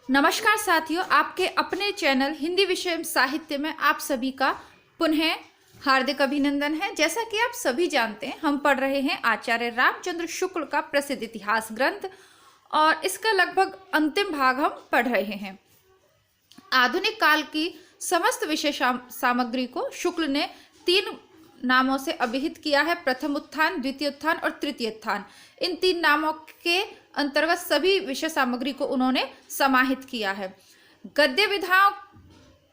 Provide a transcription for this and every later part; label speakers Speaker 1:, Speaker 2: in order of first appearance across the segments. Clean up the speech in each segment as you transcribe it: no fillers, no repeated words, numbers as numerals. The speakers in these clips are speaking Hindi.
Speaker 1: नमस्कार साथियों, आपके अपने चैनल हिंदी विषय एवं साहित्य में आप सभी का पुनः हार्दिक अभिनंदन है। जैसा कि आप सभी जानते हैं, हम पढ़ रहे हैं आचार्य रामचंद्र शुक्ल का प्रसिद्ध इतिहास ग्रंथ और इसका लगभग अंतिम भाग हम पढ़ रहे हैं। आधुनिक काल की समस्त विषय सामग्री को शुक्ल ने 3 नामों से अभिहित किया है: प्रथम उत्थान, द्वितीय उत्थान और तृतीय उत्थान। इन 3 नामों के अंतर्गत सभी विषय सामग्री को उन्होंने समाहित किया है। गद्य विधाओं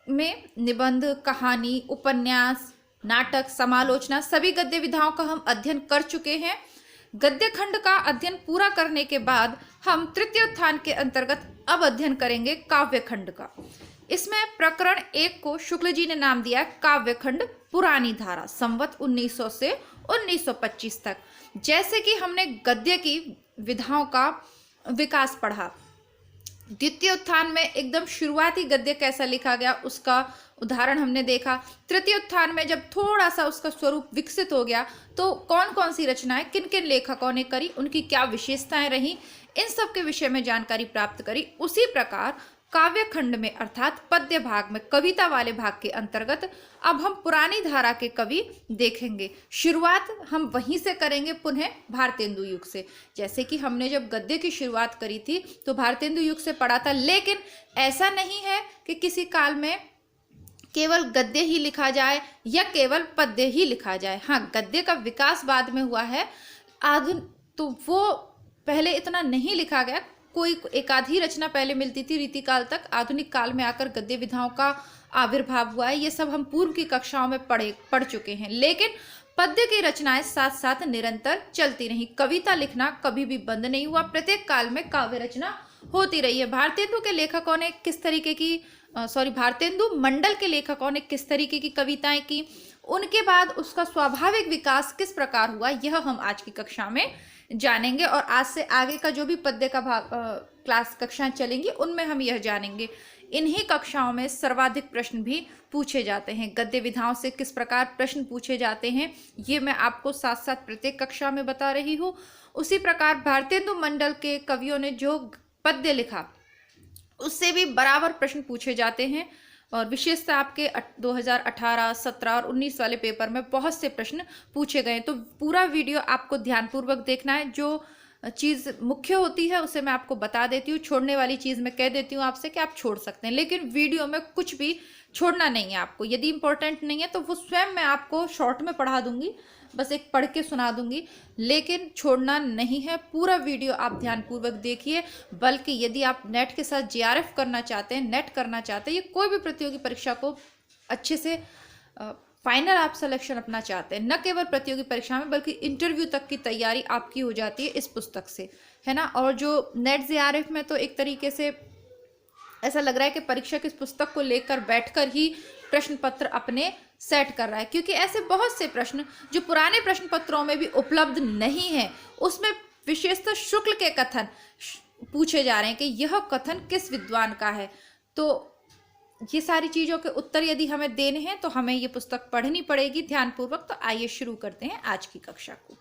Speaker 1: में निबंध, कहानी, उपन्यास, नाटक, समालोचना सभी गद्य विधाओं का हम अध्ययन कर चुके हैं। गद्य खंड का अध्ययन पूरा करने के बाद हम तृतीय उत्थान के अंतर्गत अब अध्ययन करेंगे काव्य खंड का। इसमें प्रकरण 1 को शुक्ल जी ने नाम दिया काव्य खंड पुरानी धारा, संवत 1900 से 1925 तक। जैसे कि हमने गद्य की विधाओं का विकास पढ़ा, द्वितीय उत्थान में एकदम शुरुआती गद्य कैसा लिखा गया उसका उदाहरण हमने देखा। तृतीय उत्थान में जब थोड़ा सा उसका स्वरूप विकसित हो गया तो कौन कौन सी रचनाएं किन किन लेखकों ने करी, उनकी क्या विशेषताएं रही, इन सब के विषय में जानकारी प्राप्त करी। उसी प्रकार काव्य खंड में अर्थात पद्य भाग में, कविता वाले भाग के अंतर्गत अब हम पुरानी धारा के कवि देखेंगे। शुरुआत हम वहीं से करेंगे, पुनः भारतेंदु युग से। जैसे कि हमने जब गद्य की शुरुआत करी थी तो भारतेंदु युग से पढ़ा था, लेकिन ऐसा नहीं है कि किसी काल में केवल गद्य ही लिखा जाए या केवल पद्य ही लिखा जाए। हाँ, गद्य का विकास बाद में हुआ है, तो वो पहले इतना नहीं लिखा गया। कोई एक आधी रचना पहले मिलती थी रीतिकाल तक, आधुनिक काल में आकर गद्य विधाओं का आविर्भाव हुआ है। ये सब हम पूर्व की कक्षाओं में पढ़ चुके हैं। लेकिन पद्य की रचनाएं साथ साथ निरंतर चलती रही। कविता लिखना कभी भी बंद नहीं हुआ, प्रत्येक काल में काव्य रचना होती रही है। भारतेंदु के लेखकों ने किस तरीके की भारतेंदु मंडल के लेखकों ने किस तरीके की कविताएं की, उनके बाद उसका स्वाभाविक विकास किस प्रकार हुआ, यह हम आज की कक्षा में जानेंगे। और आज से आगे का जो भी पद्य का भाग क्लास कक्षाएं चलेंगी उनमें हम यह जानेंगे। इन्हीं कक्षाओं में सर्वाधिक प्रश्न भी पूछे जाते हैं। गद्य विधाओं से किस प्रकार प्रश्न पूछे जाते हैं ये मैं आपको साथ साथ प्रत्येक कक्षा में बता रही हूँ। उसी प्रकार भारतेंदु मंडल के कवियों ने जो पद्य लिखा उससे भी बराबर प्रश्न पूछे जाते हैं। और विशेषता आपके 2018, 17 और 19 वाले पेपर में बहुत से प्रश्न पूछे गए। तो पूरा वीडियो आपको ध्यानपूर्वक देखना है। जो चीज़ मुख्य होती है उसे मैं आपको बता देती हूँ, छोड़ने वाली चीज़ मैं कह देती हूँ आपसे कि आप छोड़ सकते हैं, लेकिन वीडियो में कुछ भी छोड़ना नहीं है आपको। यदि इंपॉर्टेंट नहीं है तो वो स्वयं मैं आपको शॉर्ट में पढ़ा दूंगी, बस एक पढ़ के सुना दूंगी, लेकिन छोड़ना नहीं है। पूरा वीडियो आप ध्यानपूर्वक देखिए। बल्कि यदि आप नेट के साथ JRF करना चाहते हैं, नेट करना चाहते हैं, या कोई भी प्रतियोगी परीक्षा को अच्छे से फाइनल आप सिलेक्शन अपना चाहते हैं, न केवल प्रतियोगी परीक्षा में बल्कि इंटरव्यू तक की तैयारी आपकी हो जाती है इस पुस्तक से, है ना। और जो नेट JRF में तो एक तरीके से ऐसा लग रहा है कि परीक्षक इस पुस्तक को लेकर बैठकर ही प्रश्न पत्र अपने सेट कर रहा है, क्योंकि ऐसे बहुत से प्रश्न जो पुराने प्रश्न पत्रों में भी उपलब्ध नहीं है, उसमें विशेषतः शुक्ल के कथन पूछे जा रहे हैं कि यह कथन किस विद्वान का है। तो ये सारी चीज़ों के उत्तर यदि हमें देने हैं तो हमें ये पुस्तक पढ़नी पड़ेगी ध्यानपूर्वक। तो आइए शुरू करते हैं आज की कक्षा को।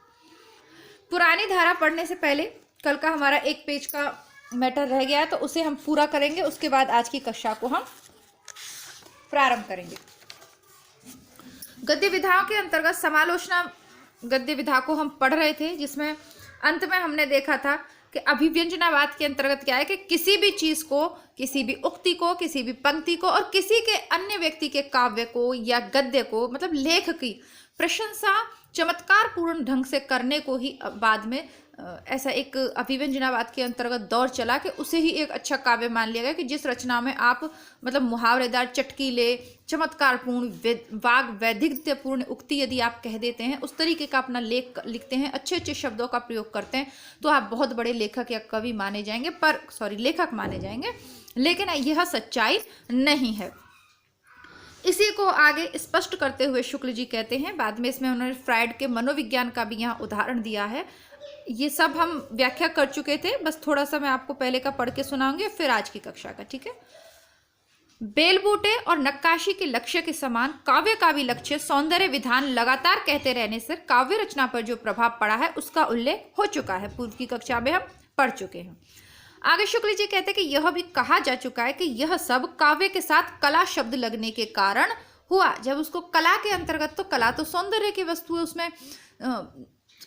Speaker 1: पुरानी धारा पढ़ने से पहले कल का हमारा 1 पेज का मैटर रह गया है, तो उसे हम पूरा करेंगे। उसके बाद आज की कक्षा को हम प्रारंभ करेंगे। गद्य विधाओं के अंतर्गत समालोचना गद्य विधा को हम पढ़ रहे थे, जिसमें अंत में हमने देखा था कि अभिव्यंजनावाद के अंतर्गत क्या है कि किसी भी चीज को, किसी भी उक्ति को, किसी भी पंक्ति को और किसी के अन्य व्यक्ति के काव्य को या गद्य को, मतलब लेख की प्रशंसा चमत्कार पूर्ण ढंग से करने को ही बाद में ऐसा एक अभिव्यंजनावाद के अंतर्गत दौर चला कि उसे ही एक अच्छा काव्य मान लिया गया कि जिस रचना में आप मतलब मुहावरेदार, चटकीले, चमत्कारपूर्ण, वाग वैधिध्यपूर्ण उक्ति यदि आप कह देते हैं, उस तरीके का अपना लेख लिखते हैं, अच्छे अच्छे शब्दों का प्रयोग करते हैं, तो आप बहुत बड़े लेखक या कवि माने जाएंगे, लेखक माने जाएंगे। लेकिन यह सच्चाई नहीं है। इसी को आगे स्पष्ट करते हुए शुक्ल जी कहते हैं, बाद में इसमें उन्होंने फ्राइड के मनोविज्ञान का भी यहाँ उदाहरण दिया है। ये सब हम व्याख्या कर चुके थे, बस थोड़ा सा मैं आपको पहले का पढ़ के सुनाऊंगी फिर आज की कक्षा का, ठीक है। बेलबूटे और नक्काशी के लक्ष्य के समान काव्य का भी लक्ष्य सौंदर्य विधान लगातार कहते रहने से काव्य रचना पर जो प्रभाव पड़ा है उसका उल्लेख हो चुका है, पूर्व की कक्षा में हम पढ़ चुके हैं। आगे शुक्ल जी कहते हैं कि यह भी कहा जा चुका है कि यह सब काव्य के साथ कला शब्द लगने के कारण हुआ। जब उसको कला के अंतर्गत, तो कला तो सौंदर्य की वस्तु है, उसमें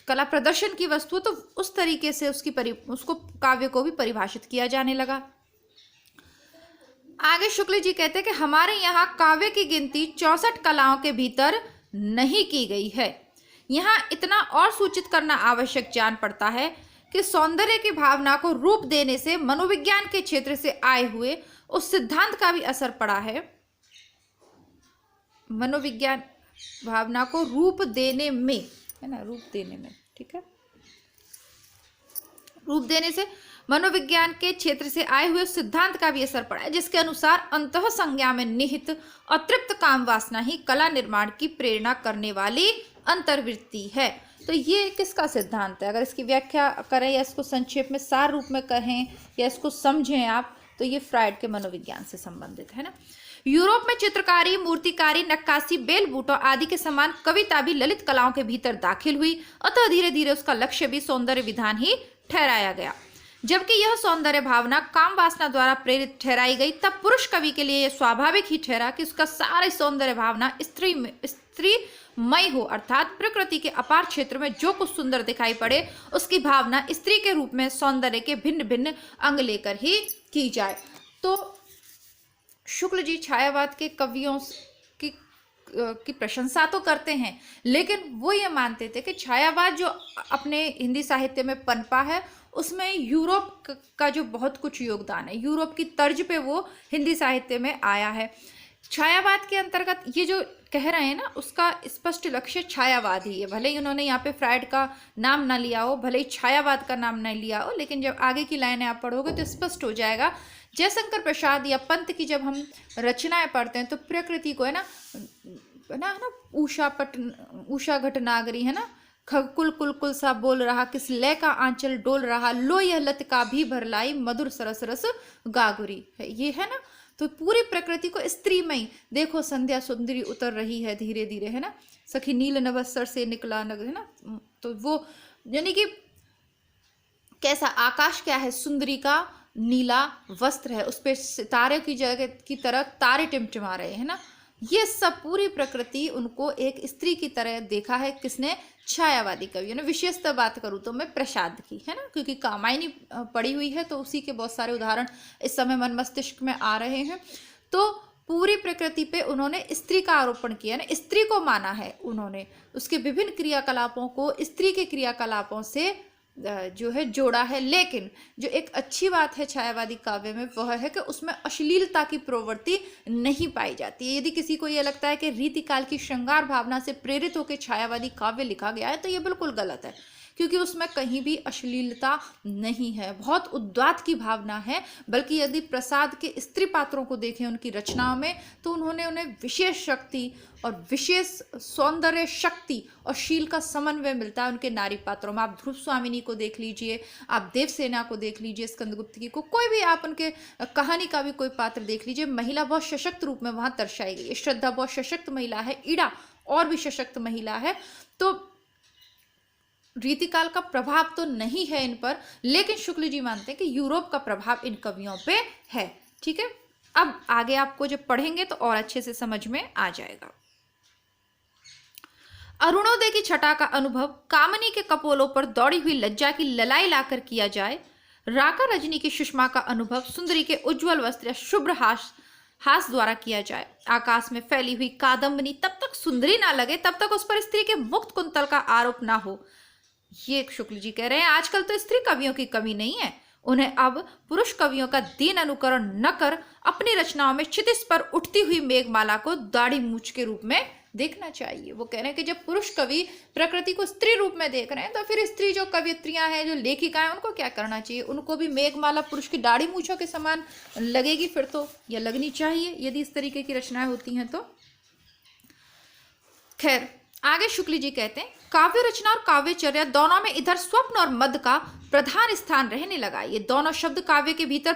Speaker 1: कला प्रदर्शन की वस्तु, तो उस तरीके से उसको काव्य को भी परिभाषित किया जाने लगा। आगे शुक्ल जी कहते हैं कि हमारे यहाँ काव्य की गिनती 64 कलाओं के भीतर नहीं की गई है। यहाँ इतना और सूचित करना आवश्यक जान पड़ता है कि सौंदर्य की भावना को रूप देने से मनोविज्ञान के क्षेत्र से आए हुए उस सिद्धांत का भी असर पड़ा है। मनोविज्ञान भावना को रूप देने में, है ना, रूप देने में, ठीक है, रूप देने से मनोविज्ञान के क्षेत्र से आए हुए सिद्धांत का भी असर पड़ा है, जिसके अनुसार अंतः संज्ञा में निहित अतृप्त काम वासना ही कला निर्माण की प्रेरणा करने वाली अंतर्वृत्ति है। तो ये किसका सिद्धांत है? अगर इसकी व्याख्या करें या इसको संक्षेप में सार रूप में कहें या इसको समझें आप, तो ये फ्रायड के मनोविज्ञान से संबंधित है ना। यूरोप में चित्रकारी, मूर्तिकारी, नक्काशी, बेल बूटों आदि के समान कविता भी ललित कलाओं के भीतर दाखिल हुई, अतः धीरे धीरे उसका लक्ष्य भी सौंदर्य विधान ही ठहराया गया। जबकि यह सौंदर्य भावना काम वासना द्वारा प्रेरित ठहराई गई, तब पुरुष कवि के लिए यह स्वाभाविक ही ठहरा कि उसका सारी सौंदर्य भावना स्त्रीमय हो, अर्थात प्रकृति के अपार क्षेत्र में जो कुछ सुंदर दिखाई पड़े उसकी भावना स्त्री के रूप में सौंदर्य के भिन्न भिन्न अंग लेकर ही की जाए। तो शुक्ल जी छायावाद के कवियों की प्रशंसा तो करते हैं, लेकिन वो ये मानते थे कि छायावाद जो अपने हिंदी साहित्य में पनपा है उसमें यूरोप का जो बहुत कुछ योगदान है, यूरोप की तर्ज पे वो हिंदी साहित्य में आया है। छायावाद के अंतर्गत ये जो कह रहे हैं ना, उसका स्पष्ट लक्ष्य छायावाद ही है। भले ही उन्होंने यहाँ पे फ्रायड का नाम ना लिया हो, भले ही छायावाद का नाम ना लिया हो, लेकिन जब आगे की लाइनें आप पढ़ोगे तो स्पष्ट हो जाएगा। जयशंकर प्रसाद या पंत की जब हम रचनाएं पढ़ते हैं तो प्रकृति को है ना उषा घटनागरी, है ना, खगकुल कुल कुल सा बोल रहा, किस लय का आंचल डोल रहा, लो यह लत का भी भरलाई, मधुर सरस रस गागुरी है, ये है ना। तो पूरी प्रकृति को स्त्रीमय देखो, संध्या सुंदरी उतर रही है धीरे धीरे, है ना, सखी नील नभस्तर से निकला नग, है ना। तो वो यानी कि कैसा आकाश क्या है, सुंदरी का नीला वस्त्र है, उस पर सितारे की जगह की तरह तारे टिमटिमा रहे, है ना। ये सब पूरी प्रकृति उनको एक स्त्री की तरह देखा है किसने? छायावादी कवियों ने। विशेषतः बात करूँ तो मैं प्रसाद की, है ना, क्योंकि कामायनी पड़ी हुई है तो उसी के बहुत सारे उदाहरण इस समय मन मस्तिष्क में आ रहे हैं। तो पूरी प्रकृति पे उन्होंने स्त्री का आरोपण किया ना, स्त्री को माना है उन्होंने, उसके विभिन्न क्रियाकलापों को स्त्री के क्रियाकलापों से जो है जोड़ा है। लेकिन जो एक अच्छी बात है छायावादी काव्य में वह है कि उसमें अश्लीलता की प्रवृत्ति नहीं पाई जाती है। यदि किसी को यह लगता है कि रीतिकाल की श्रृंगार भावना से प्रेरित होकर छायावादी काव्य लिखा गया है तो यह बिल्कुल गलत है, क्योंकि उसमें कहीं भी अश्लीलता नहीं है, बहुत उद्वात की भावना है। बल्कि यदि प्रसाद के स्त्री पात्रों को देखें उनकी रचनाओं में तो उन्होंने उन्हें विशेष शक्ति और विशेष सौंदर्य शक्ति और शील का समन्वय मिलता है उनके नारी पात्रों में। आप ध्रुव स्वामिनी को देख लीजिए, आप देवसेना को देख लीजिए, स्कंदगुप्त की को, कोई भी आप उनके कहानी का भी कोई पात्र देख लीजिए, महिला बहुत सशक्त रूप में वहां दर्शाई गई है। श्रद्धा बहुत सशक्त महिला है, ईड़ा और भी सशक्त महिला है। तो रीतिकाल का प्रभाव तो नहीं है इन पर, लेकिन शुक्ल जी मानते हैं कि यूरोप का प्रभाव इन कवियों पे है। ठीक है, अब आगे आपको जब पढ़ेंगे तो और अच्छे से समझ में आ जाएगा। अरुणोदय की छटा का अनुभव कामनी के कपोलों पर दौड़ी हुई लज्जा की ललाई लाकर किया जाए, राका रजनी की सुषमा का अनुभव सुंदरी के उज्जवल वस्त्र या शुभ्र हास द्वारा किया जाए। आकाश में फैली हुई कादम्बनी तब तक सुंदरी ना लगे तब तक उस पर स्त्री के मुक्त कुंतल का आरोप ना हो। ये शुक्ल जी कह रहे हैं आजकल तो स्त्री कवियों की कमी नहीं है, उन्हें अब पुरुष कवियों का दीन अनुकरण न कर अपनी रचनाओं में क्षितिज पर उठती हुई मेघमाला को दाढ़ी मूछ के रूप में देखना चाहिए। वो कह रहे हैं कि जब पुरुष कवि प्रकृति को स्त्री रूप में देख रहे हैं तो फिर स्त्री जो कवियत्रियां हैं, जो लेखिका हैं, उनको क्या करना चाहिए? उनको भी मेघमाला पुरुष की दाढ़ी मूछों के समान लगेगी फिर तो, या लगनी चाहिए यदि इस तरीके की रचनाएं होती हैं तो। खैर, आगे शुक्ल जी कहते हैं काव्य रचना और काव्यचर्या दोनों में इधर स्वप्न और मद का प्रधान स्थान रहने लगा। ये दोनों शब्द काव्य के भीतर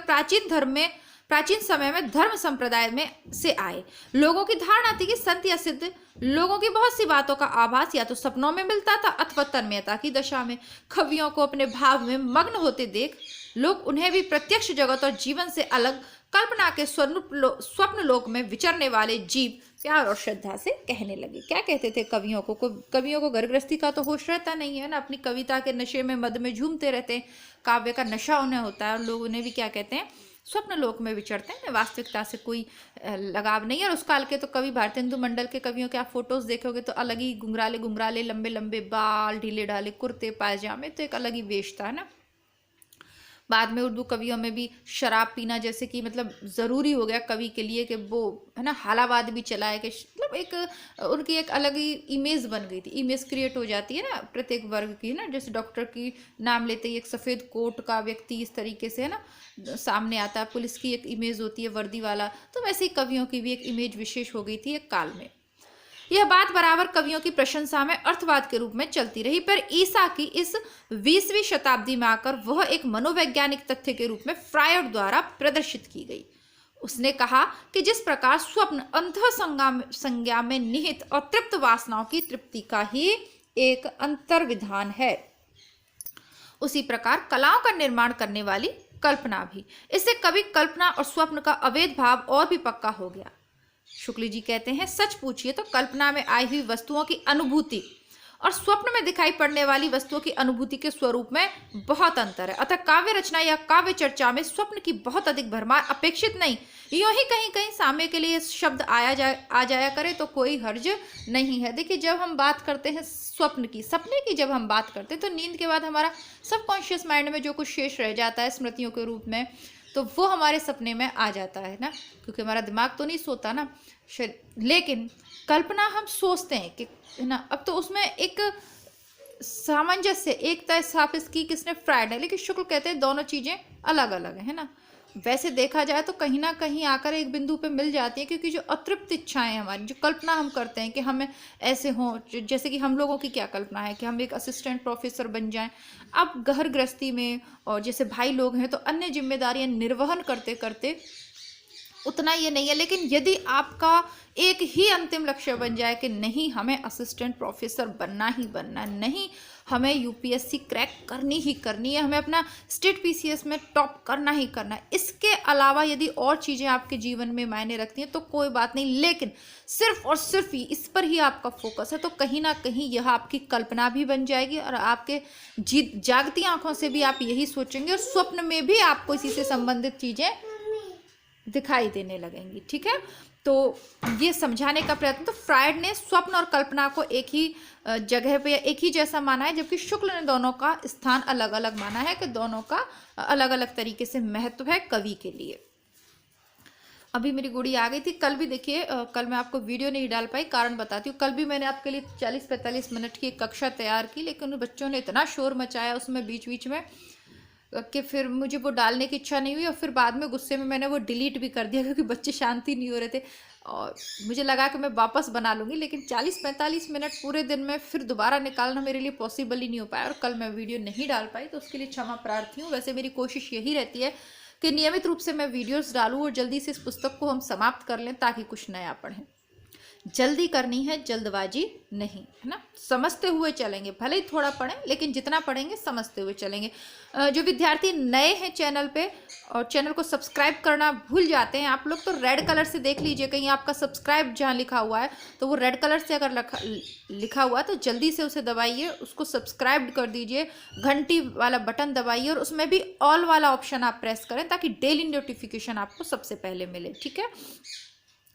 Speaker 1: प्राचीन समय में धर्म संप्रदाय में से आए। लोगों की धारणा थी कि संत या सिद्ध लोगों की बहुत सी बातों का आभास या तो सपनों में मिलता था अथवा तन्मयता की दशा में। कवियों को अपने भाव में मग्न होते देख लोग उन्हें भी प्रत्यक्ष जगत और जीवन से अलग कल्पना के स्वप्न लोक में विचरने वाले जीव प्यार और श्रद्धा से कहने लगे। क्या कहते थे कवियों को? कवियों को घर गृहस्थी का तो होश रहता नहीं है ना, अपनी कविता के नशे में मद में झूमते रहते हैं, काव्य का नशा उन्हें होता है और लोग उन्हें भी क्या कहते हैं, स्वप्न लोक में विचरते हैं, वास्तविकता से कोई लगाव नहीं है। और उस काल के तो कवि भारतेंदु मंडल के कवियों के आप फोटोज देखोगे तो अलग ही घुंघराले घुंघराले लंबे लंबे बाल, ढीले ढाले कुर्ते पायजामे, तो एक अलग ही वेश था ना। बाद में उर्दू कवियों में भी शराब पीना जैसे कि मतलब ज़रूरी हो गया कवि के लिए कि वो है ना हालावाद भी चलाए कि मतलब एक उनकी एक अलग ही इमेज बन गई थी, इमेज क्रिएट हो जाती है ना प्रत्येक वर्ग की ना। जैसे डॉक्टर की नाम लेते ही एक सफ़ेद कोट का व्यक्ति इस तरीके से है ना सामने आता है, पुलिस की एक इमेज होती है वर्दी वाला, तो वैसे ही कवियों की भी एक इमेज विशेष हो गई थी एक काल में। यह बात बराबर कवियों की प्रशंसा में अर्थवाद के रूप में चलती रही, पर ईसा की इस 20वीं शताब्दी में आकर वह एक मनोवैज्ञानिक तथ्य के रूप में फ्रायड द्वारा प्रदर्शित की गई। उसने कहा कि जिस प्रकार स्वप्न अंतः संज्ञा में निहित और तृप्त वासनाओं की तृप्ति का ही एक अंतर्विधान है, उसी प्रकार कलाओं का निर्माण करने वाली कल्पना भी। इससे कवि कल्पना और स्वप्न का अवैध भाव और भी पक्का हो गया। शुक्ल जी कहते हैं, सच पूछिए तो कल्पना में आई हुई वस्तुओं की अनुभूति और स्वप्न में दिखाई पड़ने वाली वस्तुओं की अनुभूति के स्वरूप में बहुत अंतर है। अतः काव्य रचना या काव्य चर्चा में स्वप्न की बहुत अधिक भरमार अपेक्षित नहीं। यूं ही कहीं कहीं सामने के लिए शब्द आ जाया करे तो कोई हर्ज नहीं है। देखिए, जब हम बात करते हैं स्वप्न की, सपने की जब हम बात करते हैं तो नींद के बाद हमारा सबकॉन्शियस माइंड में जो कुछ शेष रह जाता है स्मृतियों के रूप में, तो वो हमारे सपने में आ जाता है ना, क्योंकि हमारा दिमाग तो नहीं सोता ना। लेकिन कल्पना हम सोचते हैं कि है ना, अब तो उसमें एक सामंजस्य एकता स्थापित की किसने? फ्रायड है। लेकिन शुक्ल कहते हैं दोनों चीजें अलग अलग है ना। वैसे देखा जाए तो कहीं ना कहीं आकर एक बिंदु पे मिल जाती है, क्योंकि जो अतृप्त इच्छाएं हमारी, जो कल्पना हम करते हैं कि हमें ऐसे हों, जैसे कि हम लोगों की क्या कल्पना है कि हम एक असिस्टेंट प्रोफेसर बन जाएं। अब घर गृहस्थी में और जैसे भाई लोग हैं तो अन्य जिम्मेदारियां निर्वहन करते करते उतना ये नहीं है, लेकिन यदि आपका एक ही अंतिम लक्ष्य बन जाए कि नहीं हमें असिस्टेंट प्रोफेसर बनना ही बनना, नहीं हमें यूपीएससी क्रैक करनी ही करनी है, हमें अपना स्टेट पीसीएस में टॉप करना ही करना है, इसके अलावा यदि और चीज़ें आपके जीवन में मायने रखती हैं तो कोई बात नहीं, लेकिन सिर्फ और सिर्फ ही इस पर ही आपका फोकस है तो कहीं ना कहीं यह आपकी कल्पना भी बन जाएगी और आपके जागती आंखों से भी आप यही सोचेंगे और स्वप्न में भी आपको इसी से संबंधित चीज़ें दिखाई देने लगेंगी। ठीक है, तो ये समझाने का प्रयत्न, तो फ्रायड ने स्वप्न और कल्पना को एक ही जगह पे एक ही जैसा माना है, जबकि शुक्ल ने दोनों का स्थान अलग अलग माना है कि दोनों का अलग अलग तरीके से महत्व है कवि के लिए। अभी मेरी गुड़ी आ गई थी। कल भी देखिए, कल मैं आपको वीडियो नहीं डाल पाई, कारण बताती हूँ। कल भी मैंने आपके लिए 40-45 मिनट की एक कक्षा तैयार की, लेकिन बच्चों ने इतना शोर मचाया उसमें बीच बीच में कि फिर मुझे वो डालने की इच्छा नहीं हुई और फिर बाद में गुस्से में मैंने वो डिलीट भी कर दिया, क्योंकि बच्चे शांति नहीं हो रहे थे और मुझे लगा कि मैं वापस बना लूँगी, लेकिन 40-45 मिनट पूरे दिन में फिर दोबारा निकालना मेरे लिए पॉसिबल ही नहीं हो पाया और कल मैं वीडियो नहीं डाल पाई, तो उसके लिए क्षमा प्रार्थी हूँ। वैसे मेरी कोशिश यही रहती है कि नियमित रूप से मैं वीडियोज़ डालूँ और जल्दी से इस पुस्तक को हम समाप्त कर लें ताकि कुछ नया पढ़ें। जल्दी करनी है, जल्दबाजी नहीं, है ना। समझते हुए चलेंगे, भले ही थोड़ा पढ़ें लेकिन जितना पढ़ेंगे समझते हुए चलेंगे। जो विद्यार्थी नए हैं चैनल पे और चैनल को सब्सक्राइब करना भूल जाते हैं आप लोग, तो रेड कलर से देख लीजिए कहीं आपका सब्सक्राइब जहाँ लिखा हुआ है तो वो रेड कलर से अगर लिखा हुआ है तो जल्दी से उसे दबाइए, उसको सब्सक्राइब कर दीजिए, घंटी वाला बटन दबाइए और उसमें भी ऑल वाला ऑप्शन आप प्रेस करें ताकि डेली नोटिफिकेशन आपको सबसे पहले मिले। ठीक है,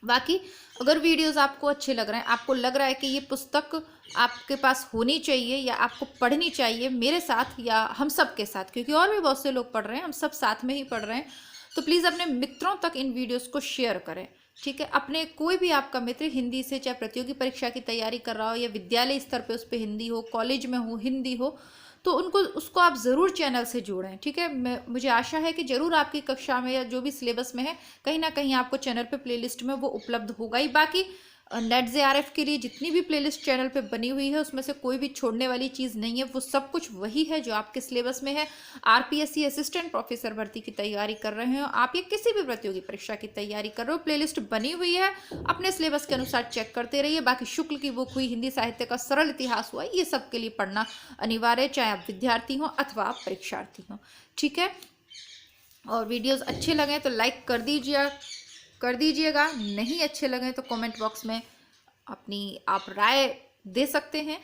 Speaker 1: बाकी अगर वीडियोस आपको अच्छे लग रहे हैं, आपको लग रहा है कि ये पुस्तक आपके पास होनी चाहिए या आपको पढ़नी चाहिए मेरे साथ या हम सब के साथ, क्योंकि और भी बहुत से लोग पढ़ रहे हैं, हम सब साथ में ही पढ़ रहे हैं, तो प्लीज़ अपने मित्रों तक इन वीडियोस को शेयर करें। ठीक है, अपने कोई भी आपका मित्र हिंदी से चाहे प्रतियोगी परीक्षा की तैयारी कर रहा हो या विद्यालय स्तर पर उस पर हिंदी हो, कॉलेज में हो हिंदी हो, तो उसको आप ज़रूर चैनल से जोड़ें। ठीक है, मुझे आशा है कि ज़रूर आपकी कक्षा में या जो भी सिलेबस में है कहीं ना कहीं आपको चैनल पे प्लेलिस्ट में वो उपलब्ध होगा ही। बाकी नेट जेआरएफ के लिए जितनी भी प्लेलिस्ट चैनल पे बनी हुई है उसमें से कोई भी छोड़ने वाली चीज़ नहीं है, वो सब कुछ वही है जो आपके सिलेबस में है। आरपीएससी असिस्टेंट प्रोफेसर भर्ती की तैयारी कर रहे हो आप या किसी भी प्रतियोगी परीक्षा की तैयारी कर रहे हो, प्लेलिस्ट बनी हुई है, अपने सिलेबस के अनुसार चेक करते रहिए। बाकी शुक्ल की बुक हुई, हिंदी साहित्य का सरल इतिहास हुआ, ये सब के लिए पढ़ना अनिवार्य है, चाहे आप विद्यार्थी हो अथवा आप परीक्षार्थी हो। ठीक है, और वीडियोस अच्छे लगे तो लाइक कर दीजिएगा, नहीं अच्छे लगे तो कमेंट बॉक्स में अपनी आप राय दे सकते हैं।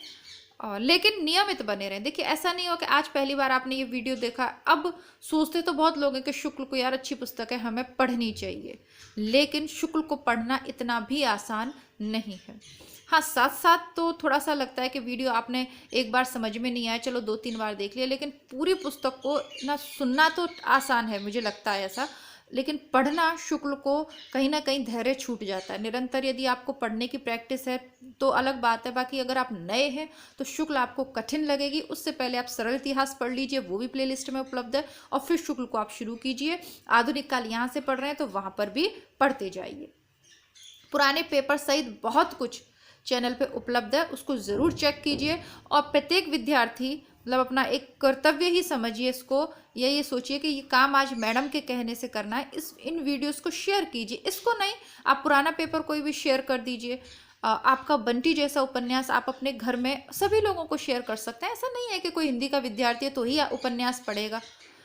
Speaker 1: और लेकिन नियमित बने रहें। देखिए ऐसा नहीं हो कि आज पहली बार आपने ये वीडियो देखा, अब सोचते तो बहुत लोग हैं कि शुक्ल को यार अच्छी पुस्तक है हमें पढ़नी चाहिए, लेकिन शुक्ल को पढ़ना इतना भी आसान नहीं है। हाँ, साथ साथ तो थोड़ा सा लगता है कि वीडियो आपने एक बार समझ में नहीं आया, चलो 2-3 बार देख लिया, लेकिन पूरी पुस्तक को ना सुनना तो आसान है, मुझे लगता है ऐसा, लेकिन पढ़ना शुक्ल को कहीं ना कहीं धैर्य छूट जाता है। निरंतर यदि आपको पढ़ने की प्रैक्टिस है तो अलग बात है, बाकी अगर आप नए हैं तो शुक्ल आपको कठिन लगेगी। उससे पहले आप सरल इतिहास पढ़ लीजिए, वो भी प्लेलिस्ट में उपलब्ध है, और फिर शुक्ल को आप शुरू कीजिए। आधुनिक काल यहाँ से पढ़ रहे हैं तो वहाँ पर भी पढ़ते जाइए। पुराने पेपर सहित बहुत कुछ चैनल पे उपलब्ध है, उसको ज़रूर चेक कीजिए। और प्रत्येक विद्यार्थी मतलब अपना एक कर्तव्य ही समझिए इसको, या ये सोचिए कि ये काम आज मैडम के कहने से करना है। इन वीडियोस को शेयर कीजिए, इसको नहीं आप पुराना पेपर कोई भी शेयर कर दीजिए। आपका बंटी जैसा उपन्यास आप अपने घर में सभी लोगों को शेयर कर सकते हैं। ऐसा नहीं है कि कोई हिंदी का विद्यार्थी है तो ही उपन्यास पढ़ेगा।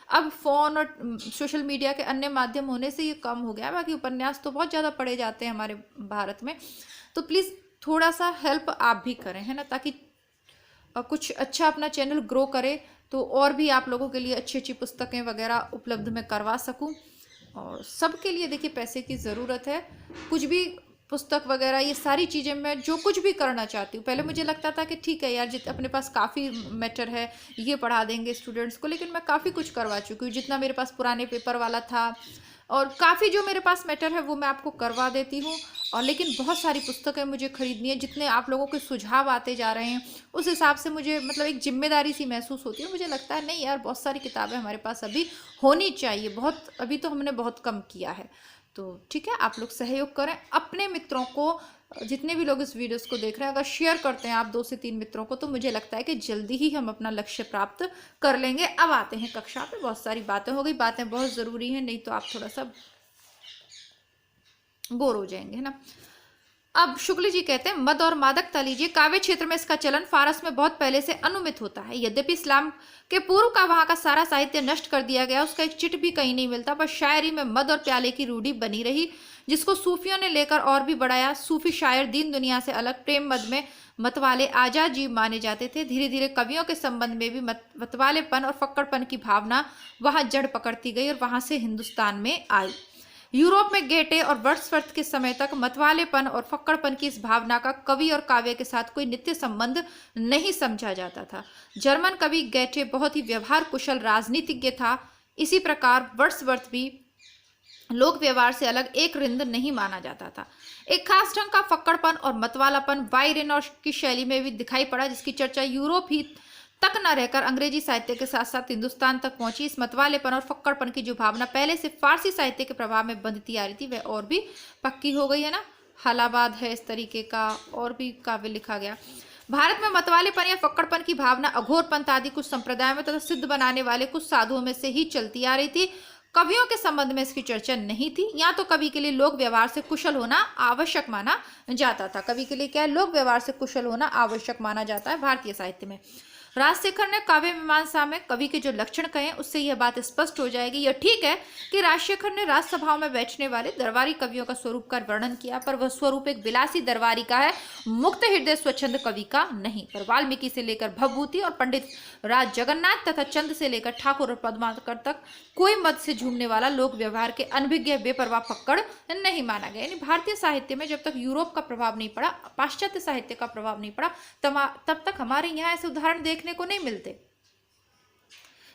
Speaker 1: अब फ़ोन और सोशल मीडिया के अन्य माध्यम होने से ये कम हो गया, बाकी उपन्यास तो बहुत ज़्यादा पढ़े जाते हैं हमारे भारत में। तो प्लीज़ थोड़ा सा हेल्प आप भी करें, है ना, ताकि कुछ अच्छा अपना चैनल ग्रो करे, तो और भी आप लोगों के लिए अच्छी अच्छी पुस्तकें वगैरह उपलब्ध मैं करवा सकूं। और सबके लिए देखिए पैसे की ज़रूरत है, कुछ भी पुस्तक वगैरह ये सारी चीज़ें मैं जो कुछ भी करना चाहती हूँ। पहले मुझे लगता था कि ठीक है यार, अपने पास काफ़ी मैटर है, ये पढ़ा देंगे स्टूडेंट्स को, लेकिन मैं काफ़ी कुछ करवा चुकी हूँ। जितना मेरे पास पुराने पेपर वाला था और काफ़ी जो मेरे पास मैटर है वो मैं आपको करवा देती हूँ। और लेकिन बहुत सारी पुस्तकें मुझे खरीदनी है, जितने आप लोगों के सुझाव आते जा रहे हैं उस हिसाब से मुझे मतलब एक जिम्मेदारी सी महसूस होती है। मुझे लगता है नहीं यार, बहुत सारी किताबें हमारे पास अभी होनी चाहिए, बहुत अभी तो हमने बहुत कम किया है। तो ठीक है, आप लोग सहयोग करें अपने मित्रों को, जितने भी लोग इस वीडियोस को देख रहे हैं अगर शेयर करते हैं आप 2 से 3 मित्रों को, तो मुझे लगता है कि जल्दी ही हम अपना लक्ष्य प्राप्त कर लेंगे। अब आते हैं कक्षा पे, बहुत सारी बातें हो गई, बातें बहुत ज़रूरी हैं, नहीं तो आप थोड़ा सा बोर हो जाएंगे, है ना। अब शुक्ल जी कहते हैं, मद और मादकता लीजिए, काव्य क्षेत्र में इसका चलन फारस में बहुत पहले से अनुमित होता है। यद्यपि इस्लाम के पूर्व का वहां का सारा साहित्य नष्ट कर दिया गया, उसका एक चिट भी कहीं नहीं मिलता, पर शायरी में मद और प्याले की रूढ़ी बनी रही, जिसको सूफियों ने लेकर और भी बढ़ाया। सूफी शायर दीन दुनिया से अलग प्रेम मद में मतवाले आजाद जीव माने जाते थे। धीरे धीरे कवियों के संबंध में भी मतवालेपन और फक्कड़पन की भावना वहां जड़ पकड़ती गई और वहां से हिंदुस्तान में आई। यूरोप में गेटे और वर्ड्सवर्थ के समय तक मतवालेपन और फक्कड़पन की इस भावना का कवि और काव्य के साथ कोई नित्य संबंध नहीं समझा जाता था। जर्मन कवि गेटे बहुत ही व्यवहार कुशल राजनीतिज्ञ था। इसी प्रकार वर्ड्सवर्थ भी लोक व्यवहार से अलग एक रिंद नहीं माना जाता था। एक खास ढंग का फक्कड़पन और मतवालापन बायरन और की शैली में भी दिखाई पड़ा, जिसकी चर्चा यूरोप ही तक न रहकर अंग्रेजी साहित्य के साथ साथ हिंदुस्तान तक पहुंची। इस मतवालेपन और फक्कड़पन की जो भावना पहले से फारसी साहित्य के प्रभाव में बंधती आ रही थी, वह और भी पक्की हो गई, है ना। हलाबाद है इस तरीके का, और भी काव्य लिखा गया। भारत में मतवालेपन या फक्कड़पन की भावना अघोरपंथ आदि कुछ संप्रदायों में तथा सिद्ध बनाने वाले कुछ साधुओं में से ही चलती आ रही थी। कवियों के संबंध में इसकी चर्चा नहीं थी। यहाँ तो कवि के लिए लोक व्यवहार से कुशल होना आवश्यक माना जाता था। कवि के लिए क्या है, लोक व्यवहार से कुशल होना आवश्यक माना जाता है भारतीय साहित्य में। राजशेखर ने काव्य मीमांसा में कवि के जो लक्षण कहे उससे यह बात स्पष्ट हो जाएगी। यह ठीक है कि राजशेखर ने राजसभाओं में बैठने वाले दरबारी कवियों का स्वरूप का वर्णन किया, पर वह स्वरूप एक विलासी दरबारी का है, मुक्त हृदय स्वच्छंद कवि का नहीं। पर वाल्मीकि से लेकर भवभूति और पंडित राज जगन्नाथ तथा चंद से लेकर ठाकुर और पद्माकर तक कोई मद से झूमने वाला लोक व्यवहार के अनभिज्ञ बेपरवाह पकड़ नहीं माना गया। यानी भारतीय साहित्य में जब तक यूरोप का प्रभाव नहीं पड़ा, पाश्चात्य साहित्य का प्रभाव नहीं पड़ा, तब तक हमारे यहाँ ऐसे उदाहरण देखने को नहीं मिलते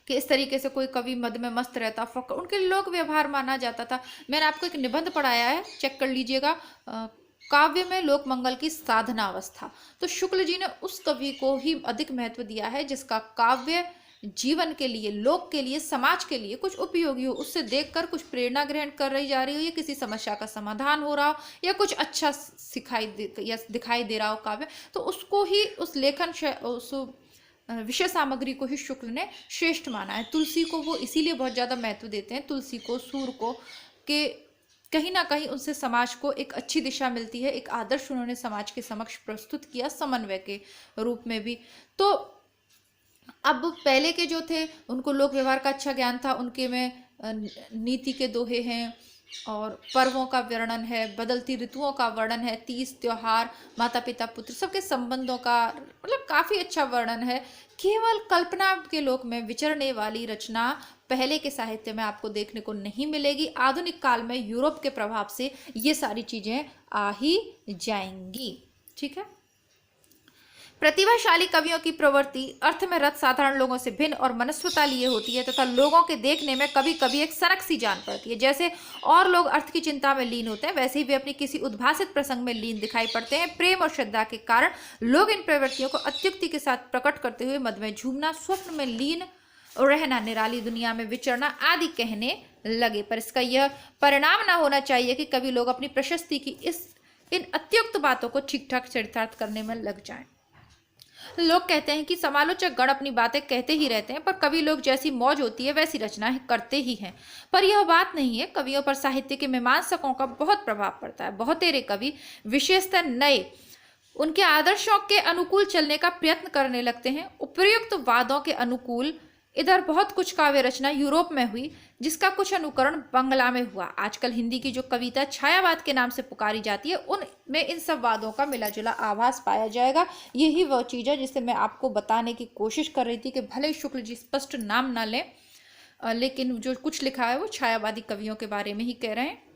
Speaker 1: कि इस तरीके से कोई कवि मद में मस्त रहता, फक्र उनके लोक व्यवहार माना जाता था। मैंने आपको एक निबंध पढ़ाया है, चेक कर लीजिएगा, काव्य में लोक मंगल की साधना अवस्था। तो शुक्ल जी ने उस कवि को ही अधिक महत्व दिया है जिसका काव्य जीवन के लिए, लोक के लिए, समाज के लिए कुछ उपयोगी हो, उससे देखकर कुछ प्रेरणा ग्रहण कर रही जा रही हो, या किसी समस्या का समाधान हो रहा हो, या कुछ अच्छा दिखाई दे रहा हो काव्य, तो उसको ही, उस लेखन उस विषय सामग्री को ही शुक्ल ने श्रेष्ठ माना है। तुलसी को वो इसीलिए बहुत ज़्यादा महत्व देते हैं, तुलसी को, सूर को, के कहीं ना कहीं उनसे समाज को एक अच्छी दिशा मिलती है, एक आदर्श उन्होंने समाज के समक्ष प्रस्तुत किया समन्वय के रूप में भी। तो अब पहले के जो थे उनको लोक व्यवहार का अच्छा ज्ञान था, उनके में नीति के दोहे हैं और पर्वों का वर्णन है, बदलती ऋतुओं का वर्णन है, तीज त्योहार, माता पिता पुत्र सबके संबंधों का मतलब काफ़ी अच्छा वर्णन है। केवल कल्पना के लोक में विचरने वाली रचना पहले के साहित्य में आपको देखने को नहीं मिलेगी। आधुनिक काल में यूरोप के प्रभाव से ये सारी चीज़ें आ ही जाएंगी। ठीक है। प्रतिभाशाली कवियों की प्रवृत्ति अर्थ में रत साधारण लोगों से भिन्न और मनस्वता लिए होती है तथा लोगों के देखने में कभी कभी एक सनक सी जान पड़ती है। जैसे और लोग अर्थ की चिंता में लीन होते हैं, वैसे ही वे अपनी किसी उद्भासित प्रसंग में लीन दिखाई पड़ते हैं। प्रेम और श्रद्धा के कारण लोग इन प्रवृत्तियों को अत्युक्ति के साथ प्रकट करते हुए मद में झूमना, स्वप्न में लीन रहना, निराली दुनिया में विचरना आदि कहने लगे। पर इसका यह परिणाम ना होना चाहिए कि कभी लोग अपनी प्रशस्ति की इन अत्युक्त बातों को ठीक ठाक चरितार्थ करने में लग जाएं। लोग कहते हैं कि समालोचक गण अपनी बातें कहते ही रहते हैं, पर कवि लोग जैसी मौज होती है वैसी रचनाएं करते ही हैं। पर यह बात नहीं है। कवियों पर साहित्य के मीमांसकों का बहुत प्रभाव पड़ता है। बहुतेरे कवि विशेषतः नए उनके आदर्शों के अनुकूल चलने का प्रयत्न करने लगते हैं। उपर्युक्त वादों के अनुकूल इधर बहुत कुछ काव्य रचना यूरोप में हुई, जिसका कुछ अनुकरण बंगला में हुआ। आजकल हिंदी की जो कविता छायावाद के नाम से पुकारी जाती है, उनमें इन सब वादों का मिला जुला आभास पाया जाएगा। यही वह चीज़ है जिसे मैं आपको बताने की कोशिश कर रही थी कि भले ही शुक्ल जी स्पष्ट नाम ना लें, लेकिन जो कुछ लिखा है वो छायावादी कवियों के बारे में ही कह रहे हैं।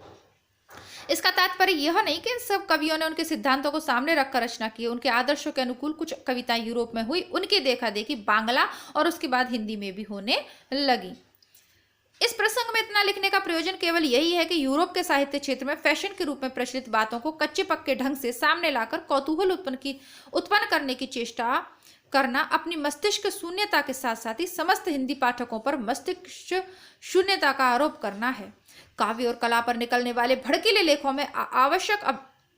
Speaker 1: इसका तात्पर्य यह नहीं कि इन सब कवियों ने उनके सिद्धांतों को सामने रखकर रचना की। उनके आदर्शों के अनुकूल कुछ कविताएं यूरोप में हुई, उनकी देखा देखी बांग्ला और उसके बाद हिंदी में भी होने लगी। इस प्रसंग में इतना लिखने का प्रयोजन केवल यही है कि यूरोप के साहित्य क्षेत्र में फैशन के रूप में प्रचलित बातों को कच्चे पक्के ढंग से सामने लाकर कौतूहल उत्पन्न करने की चेष्टा करना अपनी मस्तिष्क शून्यता के साथ साथ ही समस्त हिंदी पाठकों पर मस्तिष्क शून्यता का आरोप करना है। काव्य और कला पर निकलने वाले भड़कीले लेखों में आवश्यक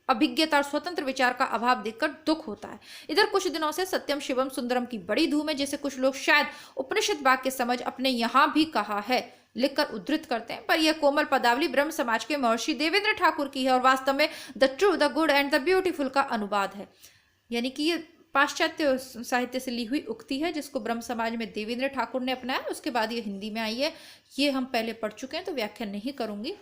Speaker 1: अभिज्ञता और स्वतंत्र विचार का अभाव देखकर दुख होता है। इधर कुछ दिनों से सत्यम शिवम सुंदरम की बड़ी धूम है, जिसे कुछ लोग शायद उपनिषद वाक्य समझ अपने यहाँ भी कहा है लिखकर उद्धृत करते हैं, पर यह कोमल पदावली ब्रह्म समाज के महर्षि देवेंद्र ठाकुर की है और वास्तव में the true, the good and the beautiful का अनुवाद है। यानी कि ये पाश्चात्य साहित्य से ली हुई उक्ति है जिसको ब्रह्म समाज में देवेंद्र ठाकुर ने अपनाया, उसके बाद ये हिंदी में आई है। ये हम पहले पढ़ चुके हैं तो व्याख्या नहीं करूंगी।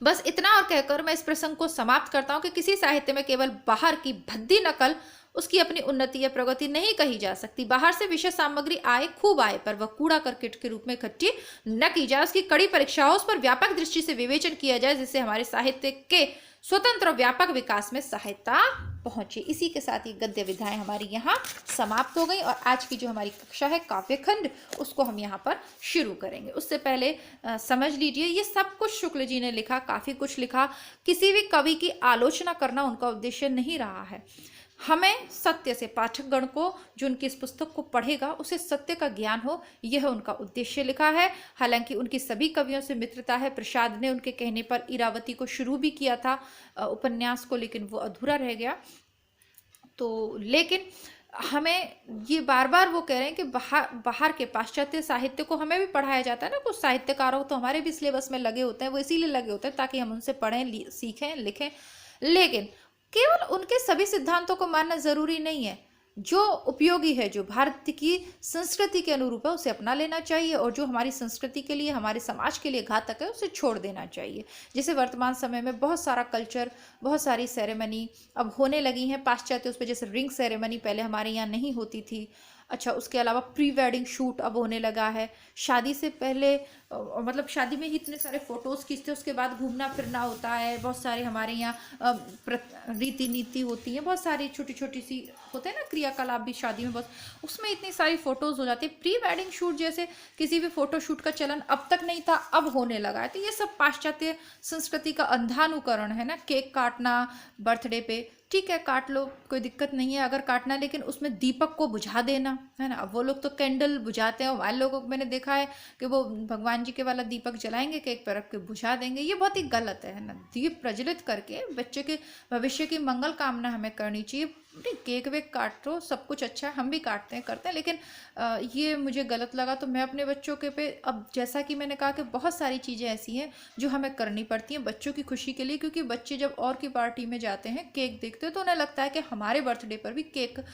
Speaker 1: बस इतना और कहकर मैं इस प्रसंग को समाप्त करता हूं कि किसी साहित्य में केवल बाहर की भद्दी नकल उसकी अपनी उन्नति या प्रगति नहीं कही जा सकती। बाहर से विषय सामग्री आए, खूब आए, पर वह कूड़ा करकट के रूप में इकट्ठी न की जाए। उसकी कड़ी परीक्षा हो, उस पर व्यापक दृष्टि से विवेचन किया जाए, जिससे हमारे साहित्य के स्वतंत्र और व्यापक विकास में सहायता पहुंचे। इसी के साथ ही गद्य विधाएं हमारी यहाँ समाप्त हो गई और आज की जो हमारी कक्षा है काव्यखंड, उसको हम यहाँ पर शुरू करेंगे। उससे पहले समझ लीजिए ये सब कुछ शुक्ल जी ने लिखा, काफ़ी कुछ लिखा। किसी भी कवि की आलोचना करना उनका उद्देश्य नहीं रहा है। हमें सत्य से पाठकगण को जो उनकी इस पुस्तक को पढ़ेगा उसे सत्य का ज्ञान हो, यह उनका उद्देश्य लिखा है। हालांकि उनकी सभी कवियों से मित्रता है। प्रसाद ने उनके कहने पर इरावती को शुरू भी किया था उपन्यास को, लेकिन वो अधूरा रह गया। तो लेकिन हमें ये बार बार वो कह रहे हैं कि बाहर के पाश्चात्य साहित्य को हमें भी पढ़ाया जाता है ना। कुछ साहित्यकारों तो हमारे भी सिलेबस में लगे होते हैं, वो इसीलिए लगे होते हैं ताकि हम उनसे पढ़ें, सीखें, लिखें। लेकिन केवल उनके सभी सिद्धांतों को मानना जरूरी नहीं है। जो उपयोगी है, जो भारत की संस्कृति के अनुरूप है, उसे अपना लेना चाहिए, और जो हमारी संस्कृति के लिए, हमारे समाज के लिए घातक है, उसे छोड़ देना चाहिए। जैसे वर्तमान समय में बहुत सारा कल्चर, बहुत सारी सेरेमनी अब होने लगी हैं पाश्चात्य उस पर, जैसे रिंग सेरेमनी पहले हमारे यहाँ नहीं होती थी। अच्छा, उसके अलावा प्री वेडिंग शूट अब होने लगा है। शादी से पहले मतलब शादी में ही इतने सारे फोटोज़ खींचते, उसके बाद घूमना फिरना होता है। बहुत सारे हमारे यहाँ रीति नीति होती है, बहुत सारी छोटी छोटी सी होते हैं ना क्रियाकलाप भी शादी में, बहुत उसमें इतनी सारी फ़ोटोज़ हो जाती है। प्री वेडिंग शूट जैसे किसी भी फ़ोटो शूट का चलन अब तक नहीं था, अब होने लगा है। तो ये सब पाश्चात्य संस्कृति का अंधानुकरण है ना। केक काटना बर्थडे पे, ठीक है काट लो, कोई दिक्कत नहीं है अगर काटना, लेकिन उसमें दीपक को बुझा देना है ना। अब वो लोग तो कैंडल बुझाते हैं, वाले लोगों को मैंने देखा है कि वो भगवान जी के वाला दीपक जलाएंगे, केक पर रख के बुझा देंगे। ये बहुत ही गलत है ना। दीप प्रज्वलित करके बच्चे के भविष्य की मंगल कामना हमें करनी चाहिए। केक वेक काटो, सब कुछ अच्छा है, हम भी काटते हैं करते हैं, लेकिन ये मुझे गलत लगा। तो मैं अपने बच्चों के पे, अब जैसा कि मैंने कहा कि बहुत सारी चीज़ें ऐसी हैं जो हमें करनी पड़ती हैं बच्चों की खुशी के लिए, क्योंकि बच्चे जब और की पार्टी में जाते हैं, केक देखते हैं, तो उन्हें लगता है कि हमारे बर्थडे पर भी केक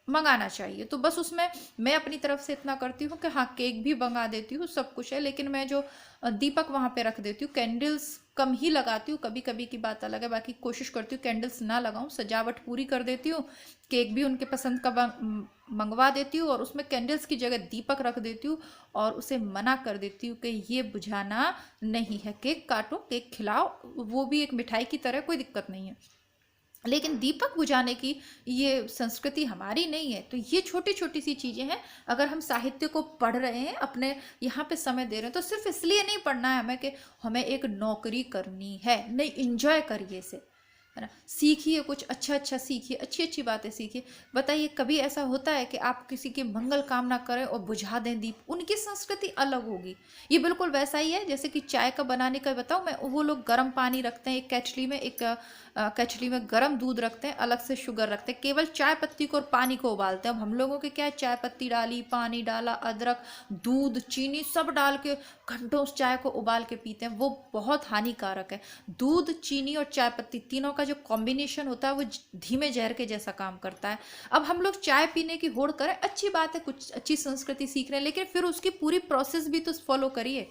Speaker 1: मंगाना चाहिए। तो बस उसमें मैं अपनी तरफ से इतना करती हूँ कि हाँ, केक भी मंगा देती हूँ, सब कुछ है, लेकिन मैं जो दीपक वहाँ पे रख देती हूँ, कैंडल्स कम ही लगाती हूँ, कभी कभी की बात अलग है, बाकी कोशिश करती हूँ कैंडल्स ना लगाऊं, सजावट पूरी कर देती हूँ। केक भी उनके पसंद का मंगवा देती हूँ और उसमें कैंडल्स की जगह दीपक रख देती हूँ और उसे मना कर देती हूँ कि ये बुझाना नहीं है, केक काटो, केक खिलाओ, वो भी एक मिठाई की तरह, कोई दिक्कत नहीं है, लेकिन दीपक बुझाने की ये संस्कृति हमारी नहीं है। तो ये छोटी छोटी सी चीज़ें हैं। अगर हम साहित्य को पढ़ रहे हैं, अपने यहाँ पे समय दे रहे हैं, तो सिर्फ इसलिए नहीं पढ़ना है हमें कि हमें एक नौकरी करनी है, नहीं, इंजॉय करिए इसे, है ना, सीखिए, कुछ अच्छा अच्छा सीखिए, अच्छी अच्छी बातें सीखिए। बताइए, कभी ऐसा होता है कि आप किसी की मंगल कामना करें और बुझा दें दीप? उनकी संस्कृति अलग होगी। ये बिल्कुल वैसा ही है जैसे कि चाय का बनाने का बताऊं मैं, वो लोग गर्म पानी रखते हैं एक केचली में, एक केचली में गर्म दूध रखते हैं, अलग से शुगर रखते हैं, केवल चाय पत्ती को और पानी को उबालते हैं। अब हम लोगों के क्या है, चाय पत्ती डाली, पानी डाला, अदरक, दूध, चीनी सब डाल के घंटों उस चाय को उबाल के पीते हैं, वो बहुत हानिकारक है। दूध, चीनी और चाय पत्ती तीनों का जो कॉम्बिनेशन होता है वो धीमे जहर के जैसा काम करता है। अब हम लोग चाय पीने की होड़ करें, अच्छी बात है, कुछ अच्छी संस्कृति सीख रहे हैं, लेकिन फिर उसकी पूरी प्रोसेस भी तो फॉलो करिए।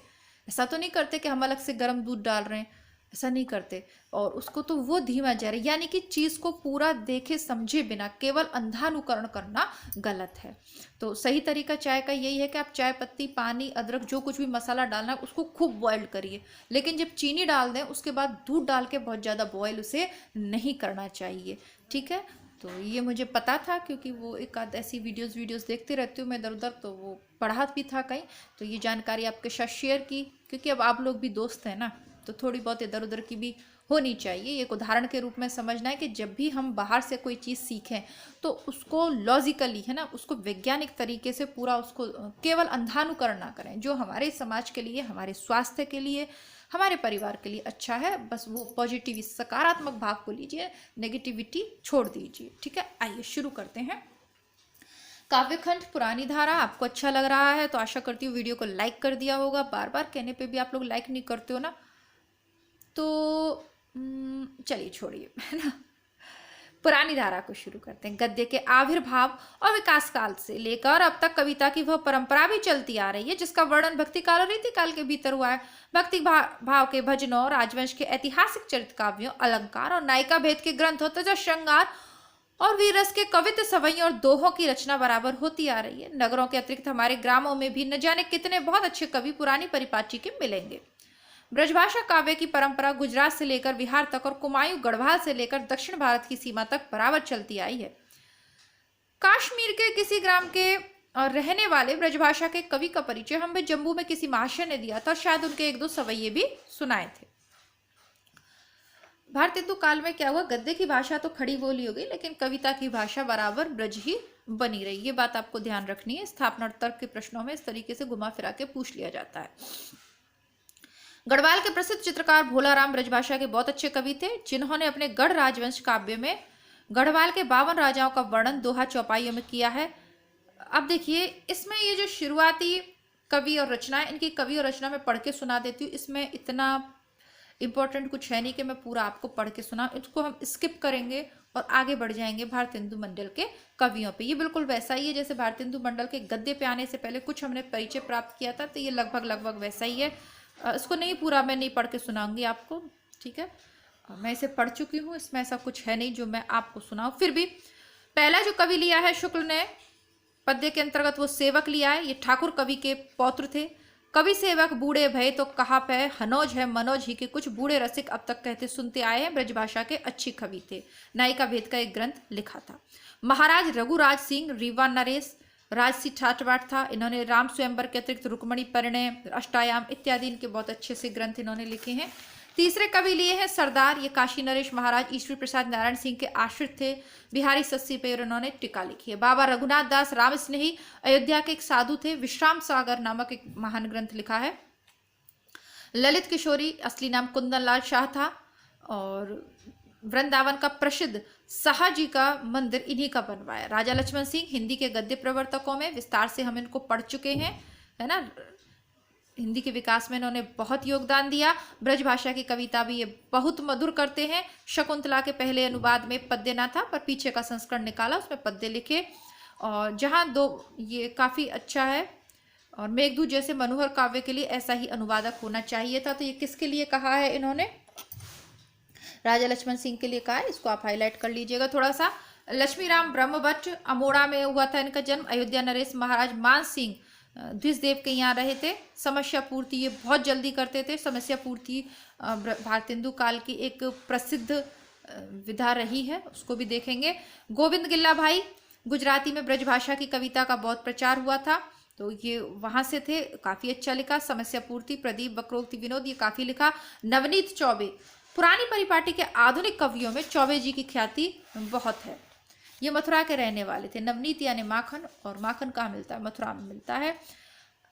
Speaker 1: ऐसा तो नहीं करते कि हम अलग से गर्म दूध डाल रहे हैं, ऐसा नहीं करते। और उसको तो वो धीमा जहर, यानी कि चीज को पूरा देखे समझे बिना केवल अंधानुकरण करना गलत है। तो सही तरीका चाय का यही है कि आप चाय पत्ती, पानी, अदरक, जो कुछ भी मसाला डालना है उसको खूब बॉयल करिए, लेकिन जब चीनी डाल दें उसके बाद दूध डाल के बहुत ज़्यादा बॉयल उसे नहीं करना चाहिए, ठीक है। तो ये मुझे पता था क्योंकि वो एक आध ऐसी वीडियोस देखते रहती हूँ मैं इधर उधर, तो वो पढ़ा भी था कहीं, तो ये जानकारी आपके साथ शेयर की, क्योंकि अब आप लोग भी दोस्त हैं ना, तो थोड़ी बहुत इधर उधर की भी होनी चाहिए। एक उदाहरण के रूप में समझना है कि जब भी हम बाहर से कोई चीज़ सीखें तो उसको लॉजिकली, है ना, उसको वैज्ञानिक तरीके से पूरा, उसको केवल अंधानुकरण ना करें। जो हमारे समाज के लिए, हमारे स्वास्थ्य के लिए, हमारे परिवार के लिए अच्छा है, बस वो पॉजिटिव सकारात्मक भाव को लीजिए, नेगेटिविटी छोड़ दीजिए, ठीक है। आइए शुरू करते हैं। काव्यखंड पुरानी धारा आपको अच्छा लग रहा है तो आशा करती हूँ वीडियो को लाइक कर दिया होगा। बार बार कहने पे भी आप लोग लाइक नहीं करते हो ना, तो चलिए छोड़िए, है ना। पुरानी धारा को शुरू करते हैं। गद्य के आविर्भाव और विकास काल से लेकर अब तक कविता की वह परंपरा भी चलती आ रही है जिसका वर्णन भक्ति काल और रीति काल के भीतर हुआ है। भक्ति भाव के भजनों, राजवंश के ऐतिहासिक चरित्र काव्यों, अलंकार और नायिका भेद के ग्रंथों तथा श्रृंगार और वीररस के कवित्व, सवैयों और दोहों की रचना बराबर होती आ रही है। नगरों के अतिरिक्त हमारे ग्रामों में भी न जाने कितने बहुत अच्छे कवि पुरानी परिपाटी के मिलेंगे। ब्रजभाषा काव्य की परंपरा गुजरात से लेकर बिहार तक और कुमायूं गढ़वाल से लेकर दक्षिण भारत की सीमा तक बराबर चलती आई है। कश्मीर के किसी ग्राम के रहने वाले ब्रजभाषा के कवि का परिचय हमें जम्मू में किसी महाशय ने दिया था, शायद उनके एक दो सवैये भी सुनाए थे। भारतेंदु काल में क्या हुआ, गद्य की भाषा तो खड़ी बोली हो गई, लेकिन कविता की भाषा बराबर ब्रज ही बनी रही। ये बात आपको ध्यान रखनी है। स्थापना और तर्क के प्रश्नों में इस तरीके से घुमा फिरा के पूछ लिया जाता है। गढ़वाल के प्रसिद्ध चित्रकार भोलाराम ब्रजभाषा के बहुत अच्छे कवि थे, जिन्होंने अपने गढ़ राजवंश काव्य में गढ़वाल के 52 राजाओं का वर्णन दोहा चौपाइयों में किया है। अब देखिए, इसमें ये जो शुरुआती कवि और रचना है, इनकी कवि और रचना में पढ़ के सुना देती हूँ। इसमें इतना इंपॉर्टेंट कुछ है नहीं कि मैं पूरा आपको पढ़ के सुना, इसको हम स्किप करेंगे और आगे बढ़ जाएंगे भारतेंदु मंडल के कवियों पे। ये बिल्कुल वैसा ही है जैसे भारतेंदु मंडल के गद्य पे आने से पहले कुछ हमने परिचय प्राप्त किया था, तो ये लगभग वैसा ही है। इसको नहीं पूरा मैं नहीं पढ़ के सुनाऊंगी आपको, ठीक है। मैं इसे पढ़ चुकी हूँ, इसमें ऐसा कुछ है नहीं जो मैं आपको सुनाऊं। फिर भी पहला जो कवि लिया है शुक्ल ने पद्य के अंतर्गत, वो सेवक लिया है। ये ठाकुर कवि के पौत्र थे। कवि सेवक बूढ़े भय तो कहा पे हनोज है मनोज ही के कुछ बूढ़े रसिक अब तक कहते सुनते आए हैं। ब्रजभाषा के अच्छी कवि थे। नायिका भेद का एक ग्रंथ लिखा था। महाराज रघुराज सिंह रीवा नरेश राजसी ठाटबाट था। इन्होंने राम स्वयंवर के अतिरिक्त रुक्मणी परिणय, अष्टायाम इत्यादि इनके बहुत अच्छे से ग्रंथ इन्होंने लिखे हैं। तीसरे कवि लिए हैं सरदार। ये काशी नरेश महाराज ईश्वर प्रसाद नारायण सिंह के आश्रित थे। बिहारी सस्सी पे उन्होंने टीका लिखी है। बाबा रघुनाथ दास राम स्नेही अयोध्या के एक साधु थे। विश्राम सागर नामक एक महान ग्रंथ लिखा है। ललित किशोरी असली नाम कुंदन लाल शाह था और वृंदावन का प्रसिद्ध शाह जी का मंदिर इन्हीं का बनवाया। राजा लक्ष्मण सिंह हिंदी के गद्य प्रवर्तकों में विस्तार से हम इनको पढ़ चुके हैं, है ना। हिंदी के विकास में इन्होंने बहुत योगदान दिया। ब्रजभाषा की कविता भी ये बहुत मधुर करते हैं। शकुंतला के पहले अनुवाद में पद्य ना था, पर पीछे का संस्करण निकाला, उसमें पद्य लिखे। और जहाँ दो ये काफ़ी अच्छा है। और मेघदूत जैसे मनोहर काव्य के लिए ऐसा ही अनुवादक होना चाहिए था। तो ये किसके लिए कहा है इन्होंने? राजा लक्ष्मण सिंह के लिए कहा है। इसको आप हाईलाइट कर लीजिएगा थोड़ा सा। लक्ष्मीराम ब्रह्मभट्ट, अमोड़ा में हुआ था इनका जन्म। अयोध्या नरेश महाराज मान सिंह द्विजदेव के यहाँ रहे थे। समस्या पूर्ति ये बहुत जल्दी करते थे। समस्या पूर्ति भारतेंदु काल की एक प्रसिद्ध विधा रही है, उसको भी देखेंगे। गोविंद गिल्ला भाई, गुजराती में ब्रजभाषा की कविता का बहुत प्रचार हुआ था, तो ये वहां से थे। काफी अच्छा लिखा। समस्या पूर्ति, प्रदीप, वक्रोक्ति, विनोद, ये काफी लिखा। नवनीत चौबे, पुरानी परिपाटी के आधुनिक कवियों में चौबे जी की ख्याति बहुत है। ये मथुरा के रहने वाले थे। नवनीत यानी माखन, और माखन कहाँ मिलता है? मथुरा में मिलता है।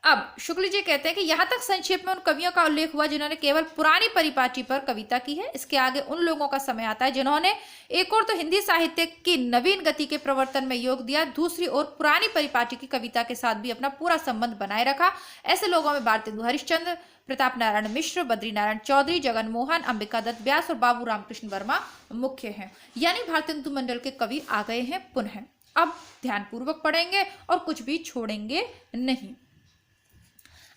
Speaker 1: अब शुक्ल जी कहते हैं कि यहाँ तक संक्षेप में उन कवियों का उल्लेख हुआ जिन्होंने केवल पुरानी परिपाटी पर कविता की है। इसके आगे उन लोगों का समय आता है जिन्होंने एक ओर तो हिंदी साहित्य की नवीन गति के प्रवर्तन में योग दिया, दूसरी ओर पुरानी परिपाटी की कविता के साथ भी अपना पूरा संबंध बनाए रखा। ऐसे लोगों में भारतेंदु हरिश्चंद्र, प्रताप नारायण मिश्र, बद्री नारायण चौधरी, जगन मोहन, अंबिका दत्त व्यास और बाबू रामकृष्ण वर्मा मुख्य हैं। यानी भारतेंदु मंडल के कवि आ गए हैं पुनः। अब ध्यानपूर्वक पढ़ेंगे और कुछ भी छोड़ेंगे नहीं।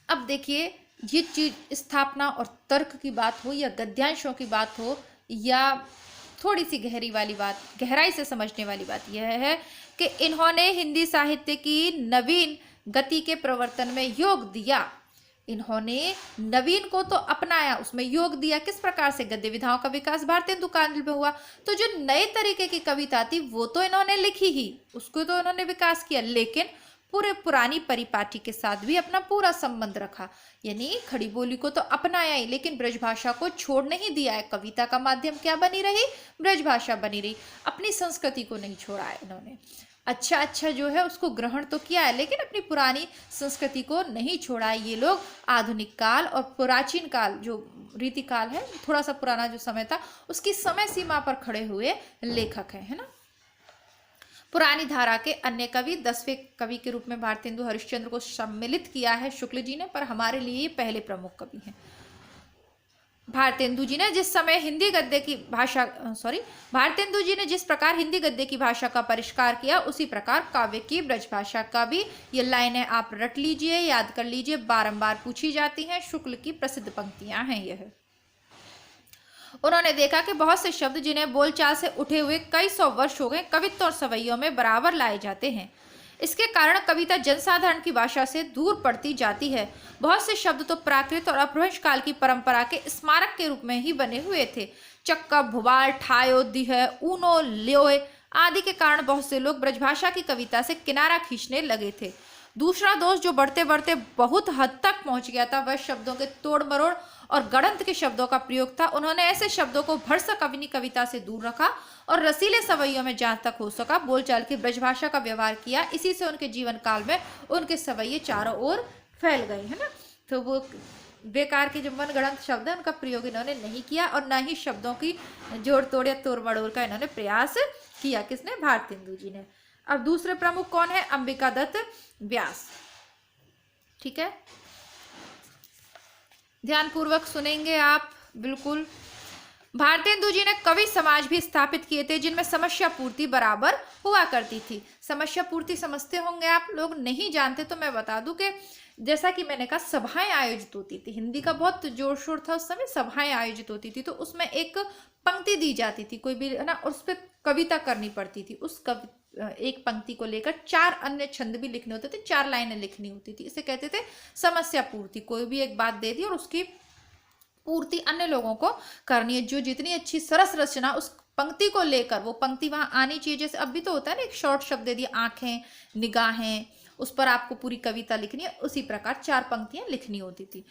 Speaker 1: अब देखिए, ये चीज स्थापना और तर्क की बात हो या गद्यांशों की बात हो या थोड़ी सी गहरी वाली बात, गहराई से समझने वाली बात यह है कि इन्होंने हिंदी साहित्य की नवीन गति के प्रवर्तन में योग दिया। इन्होंने नवीन को तो अपनाया, उसमें योग दिया। किस प्रकार से? गद्य विधाओं का विकास भारतेंदु काल में हुआ। तो जो नए तरीके की कविता थी वो तो इन्होंने लिखी ही, उसको तो इन्होंने विकास किया, लेकिन पूरे पुरानी परिपाटी के साथ भी अपना पूरा संबंध रखा। यानी खड़ी बोली को तो अपनाया ही, लेकिन ब्रजभाषा को छोड़ नहीं दिया है। कविता का माध्यम क्या बनी रही? ब्रजभाषा बनी रही। अपनी संस्कृति को नहीं छोड़ा है इन्होंने। अच्छा जो है उसको ग्रहण तो किया है, लेकिन अपनी पुरानी संस्कृति को नहीं छोड़ा है ये लोग। आधुनिक काल और प्राचीन काल, जो रीति काल है, थोड़ा सा पुराना जो समय था, उसकी समय सीमा पर खड़े हुए लेखक है ना। पुरानी धारा के अन्य कवि 10वें कवि के रूप में भारतेंदु हरिश्चंद्र को सम्मिलित किया है शुक्ल जी ने, पर हमारे लिए ये पहले प्रमुख कवि हैं। भारतेंदु जी ने जिस समय हिंदी गद्य की भाषा भारतेंदु जी ने जिस प्रकार हिंदी गद्य की भाषा का परिष्कार किया, उसी प्रकार काव्य की ब्रजभाषा का भी। ये लाइनें आप रट लीजिए, याद कर लीजिए, बारंबार पूछी जाती हैं। शुक्ल की प्रसिद्ध पंक्तियां हैं यह। उन्होंने देखा कि बहुत से शब्द जिन्हें बोलचाल से उठे हुए कई सौ वर्ष हो गए, कवित्व और सवैयों में बराबर लाए जाते हैं। इसके कारण कविता जनसाधारण की भाषा से दूर पड़ती जाती है। बहुत से शब्द तो प्राकृत और अपभ्रंश काल की परंपरा के स्मारक के रूप में ही बने हुए थे। चक्का, भुवाल, ठायो, दिह, ऊनो, ल्योय आदि के कारण बहुत से लोग ब्रजभाषा की कविता से किनारा खींचने लगे थे। दूसरा दोष जो बढ़ते बढ़ते बहुत हद तक पहुंच गया था, वह शब्दों के तोड़ मरोड़ और गणंत के शब्दों का प्रयोग था। उन्होंने ऐसे शब्दों को भरसक अपनी कविता से दूर रखा और रसीले सवैयों में जहां तक हो सका बोलचाल की ब्रजभाषा का व्यवहार किया। इसी से उनके जीवन काल में उनके सवैये चारों ओर फैल गए, है ना। तो वो बेकार के जो मनगढ़ंत शब्द है उनका प्रयोग इन्होंने नहीं किया, और न ही शब्दों की जोड़ तोड़ या तोड़ मड़ोड़ का इन्होंने प्रयास किया। किसने? भारतेंदु जी ने। अब दूसरे प्रमुख कौन है? अंबिका दत्त व्यास। ठीक है, ध्यानपूर्वक सुनेंगे आप बिल्कुल। भारतेंदु जी ने कवि समाज भी स्थापित किए थे जिनमें समस्या पूर्ति बराबर हुआ करती थी। समस्या पूर्ति समझते होंगे आप लोग, नहीं जानते तो मैं बता दूं कि जैसा कि मैंने कहा, सभाएं आयोजित होती थी। हिंदी का बहुत जोर शोर था उस समय, सभाएं आयोजित होती थी, तो उसमें एक पंक्ति दी जाती थी कोई भी, है ना, और उस पर कविता करनी पड़ती थी। उस एक पंक्ति को लेकर 4 अन्य छंद भी लिखने होते थे, 4 लाइनें लिखनी होती थी। इसे कहते थे समस्या पूर्ति। कोई भी एक बात दे दी और उसकी पूर्ति अन्य लोगों को करनी है। जो जितनी अच्छी सरस रचना उस पंक्ति को लेकर, वो पंक्ति वहां आनी चाहिए। जैसे अब भी तो होता है ना, एक शॉर्ट शब्द दे दिया, आंखें, निगाहें, उस पर आपको पूरी कविता लिखनी है। उसी प्रकार 4 पंक्तियां लिखनी होती थी,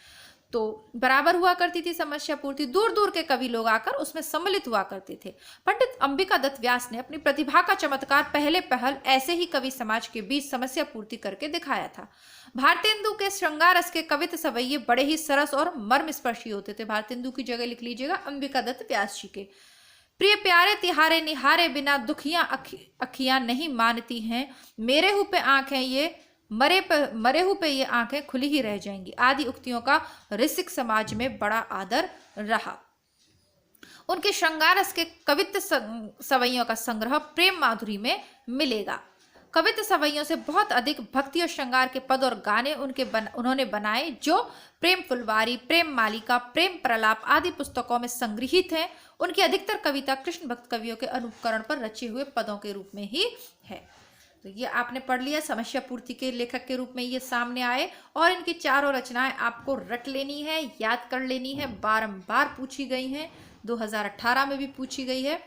Speaker 1: तो बराबर हुआ करती थी समस्या पूर्ति। दूर दूर के कवि लोग आकर उसमें सम्मिलित हुआ करते थे। पंडित अंबिका दत्त व्यास ने अपनी प्रतिभा का चमत्कार पहले पहल ऐसे ही कवि समाज के बीच समस्या पूर्ति करके दिखाया था। भारतेंदु के श्रृंगार रस के कवित्व सवैये बड़े ही सरस और मर्मस्पर्शी होते थे। भारतेंदु की जगह लिख लीजिएगा अंबिका दत्त व्यास जी के। प्रिय प्यारे तिहारे निहारे बिना दुखियां अखियां नहीं मानती हैं, मेरे हु पे आंखें ये मरे हु पे ये आंखें खुली ही रह जाएंगी आदि उक्तियों का ऋषिक समाज में बड़ा आदर रहा। उनके श्रृंगार रस के कवित्व सवैयों का संग्रह प्रेम माधुरी में मिलेगा। कवित्व सवैयों से बहुत अधिक भक्ति और श्रृंगार के पद और गाने उन्होंने बनाए जो प्रेम फुलवारी, प्रेम मालिका, प्रेम प्रलाप आदि पुस्तकों में संग्रहित हैं। उनकी अधिकतर कविता कृष्ण भक्त कवियों के अनुकरण पर रचे हुए पदों के रूप में ही है। तो ये आपने पढ़ लिया, समस्या पूर्ति के लेखक के रूप में ये सामने आए और इनकी चारों रचनाएं आपको रट लेनी है, याद कर लेनी है, बारंबार पूछी गई हैं, 2018 में भी पूछी गई है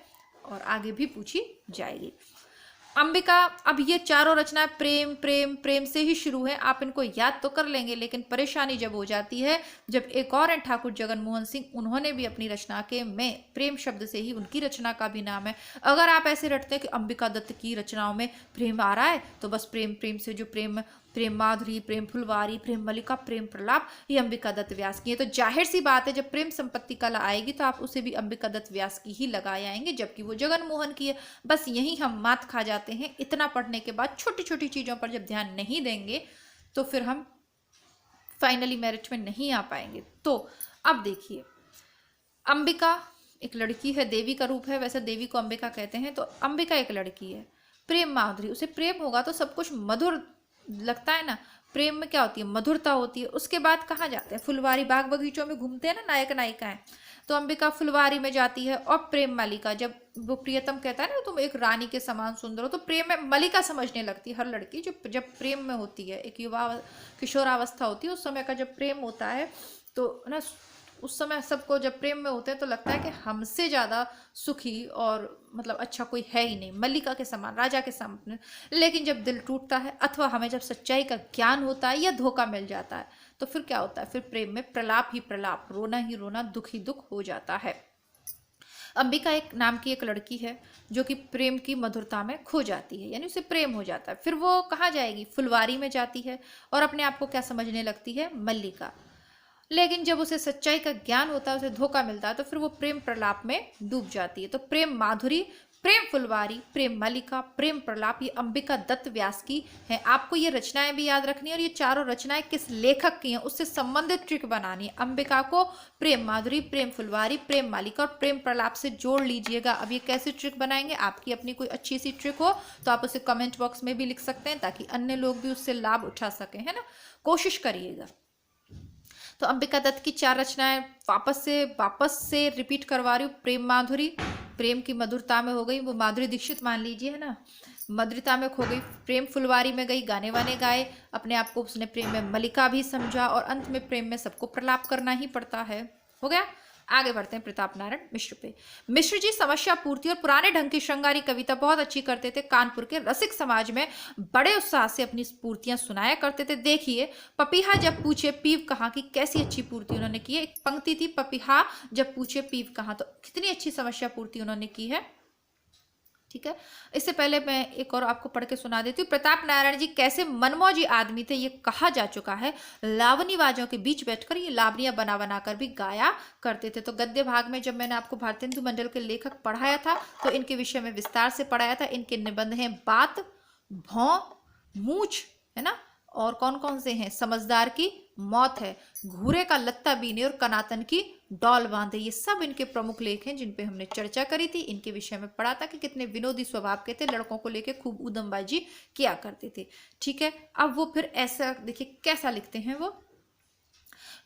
Speaker 1: और आगे भी पूछी जाएगी। अंबिका, अब ये चारों रचनाएं प्रेम प्रेम प्रेम से ही शुरू है, आप इनको याद तो कर लेंगे, लेकिन परेशानी जब हो जाती है जब एक और हैं ठाकुर जगन मोहन सिंह, उन्होंने भी अपनी रचना के में प्रेम शब्द से ही उनकी रचना का भी नाम है। अगर आप ऐसे रटते हैं कि अंबिका दत्त की रचनाओं में प्रेम आ रहा है तो बस प्रेम प्रेम से जो प्रेम माधुरी, प्रेम फुलवारी, प्रेम मल्लिका, प्रेम प्रलाप, ये अंबिका दत्त व्यास की है। तो जाहिर सी बात है जब प्रेम संपत्ति कला आएगी तो आप उसे भी अंबिका दत्त व्यास की ही लगाए आएंगे, जबकि वो जगन मोहन की है। बस यही हम मात खा जाते हैं। इतना पढ़ने के बाद छोटी छोटी चीज़ों पर जब ध्यान नहीं देंगे तो फिर हम फाइनली मेरिट में नहीं आ पाएंगे। तो अब देखिए, अंबिका एक लड़की है, देवी का रूप है, वैसे देवी को अंबिका कहते हैं। तो अंबिका एक लड़की है, प्रेम माधुरी, उसे प्रेम होगा तो सब कुछ मधुर लगता है ना। प्रेम में क्या होती है? मधुरता होती है। उसके बाद कहाँ जाते हैं? फुलवारी, बाग बगीचों में घूमते हैं ना नायक नायिकाएं, तो अंबिका फुलवारी में जाती है। और प्रेम मालिका, जब वो प्रियतम कहता है ना तुम एक रानी के समान सुंदर हो, तो प्रेम में मलिका समझने लगती है हर लड़की जब प्रेम में होती है, एक युवा किशोरावस्था होती है, उस समय का जब प्रेम होता है तो ना उस समय सबको जब प्रेम में होते हैं तो लगता है कि हमसे ज़्यादा सुखी और मतलब अच्छा कोई है ही नहीं, मल्लिका के समान, राजा के सामने। लेकिन जब दिल टूटता है अथवा हमें जब सच्चाई का ज्ञान होता है या धोखा मिल जाता है तो फिर क्या होता है? फिर प्रेम में प्रलाप ही प्रलाप, रोना ही रोना, दुख ही दुख हो जाता है। अंबिका एक नाम की एक लड़की है जो कि प्रेम की मधुरता में खो जाती है, यानी उसे प्रेम हो जाता है। फिर वो कहाँ जाएगी? फुलवारी में जाती है और अपने आप को क्या समझने लगती है? मल्लिका। लेकिन जब उसे सच्चाई का ज्ञान होता है, उसे धोखा मिलता है, तो फिर वो प्रेम प्रलाप में डूब जाती है। तो प्रेम माधुरी, प्रेम फुलवारी, प्रेम मल्लिका, प्रेम प्रलाप, ये अंबिका दत्त व्यास की है। आपको ये रचनाएं भी याद रखनी है और ये चारों रचनाएं किस लेखक की हैं उससे संबंधित ट्रिक बनानी है। अंबिका को प्रेम माधुरी, प्रेम फुलवारी, प्रेम मालिका और प्रेम प्रलाप से जोड़ लीजिएगा। अब ये कैसे ट्रिक बनाएंगे? आपकी अपनी कोई अच्छी सी ट्रिक हो तो आप उसे कमेंट बॉक्स में भी लिख सकते हैं ताकि अन्य लोग भी उससे लाभ उठा सकें, है ना। कोशिश करिएगा। तो अंबिका दत्त की चार रचनाएं वापस से रिपीट करवा रही हूँ। प्रेम माधुरी, प्रेम की मधुरता में हो गई, वो माधुरी दीक्षित मान लीजिए, है ना, मधुरता में खो गई। प्रेम फुलवारी में गई, गाने वाने गाए, अपने आप को उसने प्रेम में मलिका भी समझा और अंत में प्रेम में सबको प्रलाप करना ही पड़ता है। हो गया। आगे बढ़ते हैं प्रताप नारायण मिश्र पे। मिश्र जी समस्या पूर्ति और पुराने ढंग की श्रृंगारी कविता बहुत अच्छी करते थे। कानपुर के रसिक समाज में बड़े उत्साह से अपनी पूर्तियां सुनाया करते थे। देखिए, पपीहा जब पूछे पीव कहाँ की कैसी अच्छी पूर्ति उन्होंने की है। एक पंक्ति थी, पपीहा जब पूछे पीव कहाँ, तो कितनी अच्छी समस्या पूर्ति उन्होंने की है। ठीक है, इससे पहले मैं एक और आपको पढ़ के सुना देती हूँ। प्रताप नारायण जी कैसे मनमौजी आदमी थे ये कहा जा चुका है। लावनी बाजों के बीच बैठकर ये लावनियां बना बना कर भी गाया करते थे। तो गद्य भाग में जब मैंने आपको भारतेंदु मंडल के लेखक पढ़ाया था तो इनके विषय में विस्तार से पढ़ाया था। इनके निबंध हैं बात, भौं, मूछ, है ना, और कौन कौन से हैं? समझदार की मौत है, घूरे का लत्ता बीने और कनातन की डॉल बांधे, ये सब इनके प्रमुख लेख हैं जिन पे हमने चर्चा करी थी। इनके विषय में पढ़ा था कि कितने विनोदी स्वभाव के थे, लड़कों को लेके खूब उदमबाजी किया करते थे। ठीक है, अब वो फिर ऐसा देखिए कैसा लिखते हैं वो।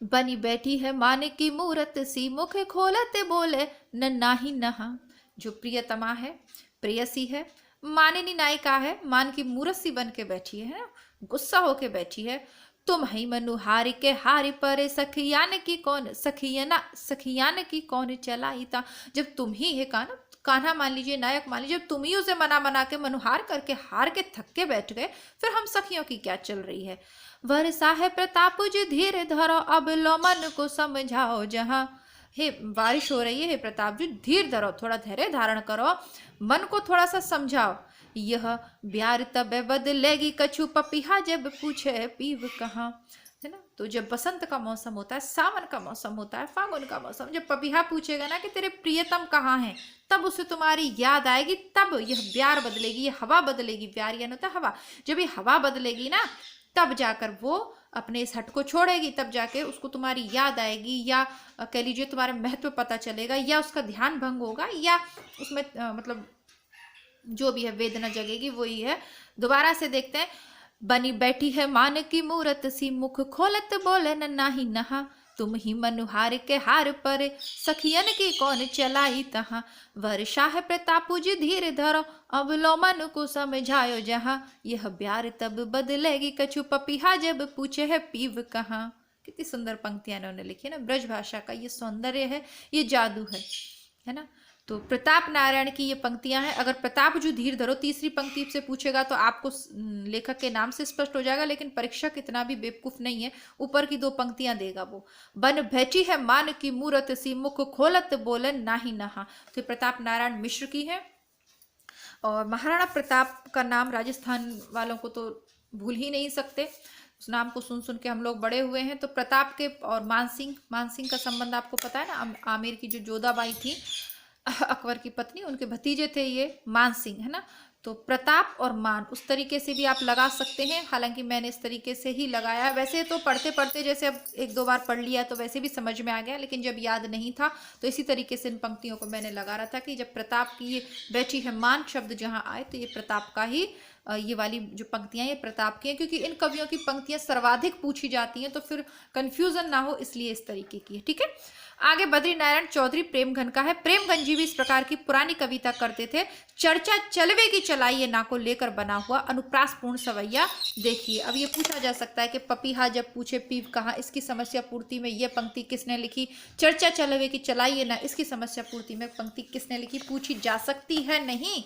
Speaker 1: बनी बैठी है माने की मूरत सी, मुख खोलते बोले नन्ना ही नहा। जो प्रियतमा है, प्रेयसी है, मानिनी नायिका है, मान की मूरत सी बन के बैठी है ना, गुस्सा होके बैठी है। तुम ही मनु हारी के हारी परे, सखियान की कौन सखियान की कौन चलाईता। जब तुम ही है कान्हा मान लीजिए, नायक मान लीजिए, जब तुम ही उसे मना के मनुहार करके हार के थक के बैठ गए, फिर हम सखियों की क्या चल रही है। वर्षा है प्रताप जी धीरे धरो, अब लो मन को समझाओ जहां। हे बारिश हो रही है, हे प्रताप जी धीर धरो, थोड़ा धैर्य धारण करो, मन को थोड़ा सा समझाओ। यह ब्यार तब बदलेगी कछु, पपीहा जब पूछे पीव कहाँ, है ना। तो जब बसंत का मौसम होता है, सावन का मौसम होता है, फागुन का मौसम, जब पपीहा पूछेगा ना कि तेरे प्रियतम कहाँ हैं, तब उसे तुम्हारी याद आएगी, तब यह ब्यार बदलेगी, ये हवा बदलेगी। ब्यार यानी होता है हवा। जब ये हवा बदलेगी ना तब जाकर वो अपने इस हट को छोड़ेगी, तब जाके उसको तुम्हारी याद आएगी, या कह लीजिए तुम्हारा महत्व पता चलेगा, या उसका ध्यान भंग होगा, या उसमें मतलब जो भी है वेदना जगेगी वही है। दोबारा से देखते हैं। बनी बैठी है मान की मूरत सी, मुख खोलत बोले न नाही नहा, तुम ही मनुहार के हार पर, सखियन की कौन चलाई तहाँ, वर्षा है प्रतापु जी धीर धरो, अब लो मन को समझायो जहाँ, यह ब्यार तब बदलेगी कछु, पपीहा जब पूछे है पीव कहाँ। कितनी सुंदर पंक्तियां इन्होंने लिखी है ना। ब्रज भाषा का ये सौंदर्य है, ये जादू है ना। तो प्रताप नारायण की ये पंक्तियां हैं। अगर प्रताप जो धीर धरो तीसरी पंक्ति से पूछेगा तो आपको लेखक के नाम से स्पष्ट हो जाएगा, लेकिन परीक्षक इतना भी बेवकूफ नहीं है, ऊपर की 2 पंक्तियां देगा वो। बन बैठी है मान की मूरत सी, मुख खोलत बोले नाही नहा, तो प्रताप नारायण मिश्र की है। और महाराणा प्रताप का नाम राजस्थान वालों को तो भूल ही नहीं सकते, उस नाम को सुन सुन के हम लोग बड़े हुए हैं। तो प्रताप के और मानसिंह का संबंध आपको पता है ना। आमेर की जो जोधाबाई थी अकबर की पत्नी, उनके भतीजे थे ये मानसिंह, है ना। तो प्रताप और मान उस तरीके से भी आप लगा सकते हैं, हालांकि मैंने इस तरीके से ही लगाया। वैसे तो पढ़ते पढ़ते जैसे अब 1-2 बार पढ़ लिया तो वैसे भी समझ में आ गया, लेकिन जब याद नहीं था तो इसी तरीके से इन पंक्तियों को मैंने लगा रहा था कि जब प्रताप की ये बैठी है मान शब्द जहाँ आए तो ये प्रताप का ही, ये वाली जो पंक्तियां ये प्रताप की हैं, क्योंकि इन कवियों की पंक्तियां सर्वाधिक पूछी जाती हैं, तो फिर कंफ्यूजन ना हो इसलिए इस तरीके की है। ठीक है। आगे बद्री नारायण चौधरी प्रेमघन का है। प्रेमघन जी भी इस प्रकार की पुरानी कविता करते थे। चर्चा चलवे की चलाइए ना को लेकर बना हुआ अनुप्रासपूर्ण सवैया। देखिए अब ये पूछा जा सकता है कि पपीहा जब पूछे पीव कहाँ, इसकी समस्या पूर्ति में ये पंक्ति किसने लिखी। चर्चा चलवे की चलाइए ना, इसकी समस्या पूर्ति में पंक्ति किसने लिखी, पूछी जा सकती है, नहीं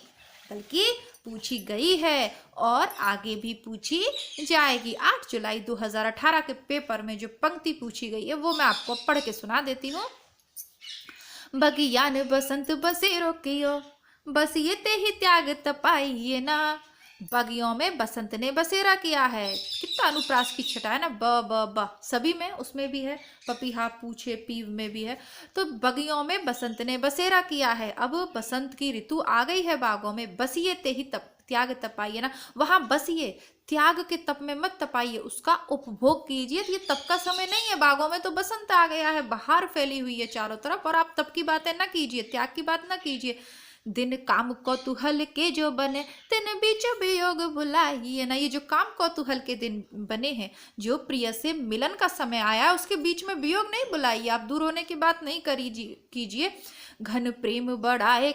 Speaker 1: बल्कि पूछी गई है और आगे भी पूछी जाएगी। 8 जुलाई 2018 के पेपर में जो पंक्ति पूछी गई है वो मैं आपको पढ़ के सुना देती हूँ। बगियान बसंत बसेरो कियो, बस ये ते ही त्याग तपाइए ना। बगियों में बसंत ने बसेरा किया है। कितना अनुप्रास की छटा है ना। ब सभी में, उसमें भी है, पपीहा पूछे पीव में भी है। तो बगियों में बसंत ने बसेरा किया है। अब बसंत की ऋतु आ गई है बागों में। बसिए ते ही त्याग तपाइए ना, वहां बसिए, त्याग के तप में मत तपाइए, उसका उपभोग कीजिए। ये तप का समय नहीं है, बागों में तो बसंत आ गया है, बहार फैली हुई है चारों तरफ, और आप तप की बातें ना कीजिए, त्याग की बात ना कीजिए। दिन काम कौतूहल के जो बने, दिन बीच वियोग बुलाइए ना। ये जो काम कौतूहल के दिन बने हैं, जो प्रिय से मिलन का समय आया है, उसके बीच में वियोग नहीं बुलाइए, आप दूर होने की बात नहीं कीजिए। घन प्रेम बढ़ाए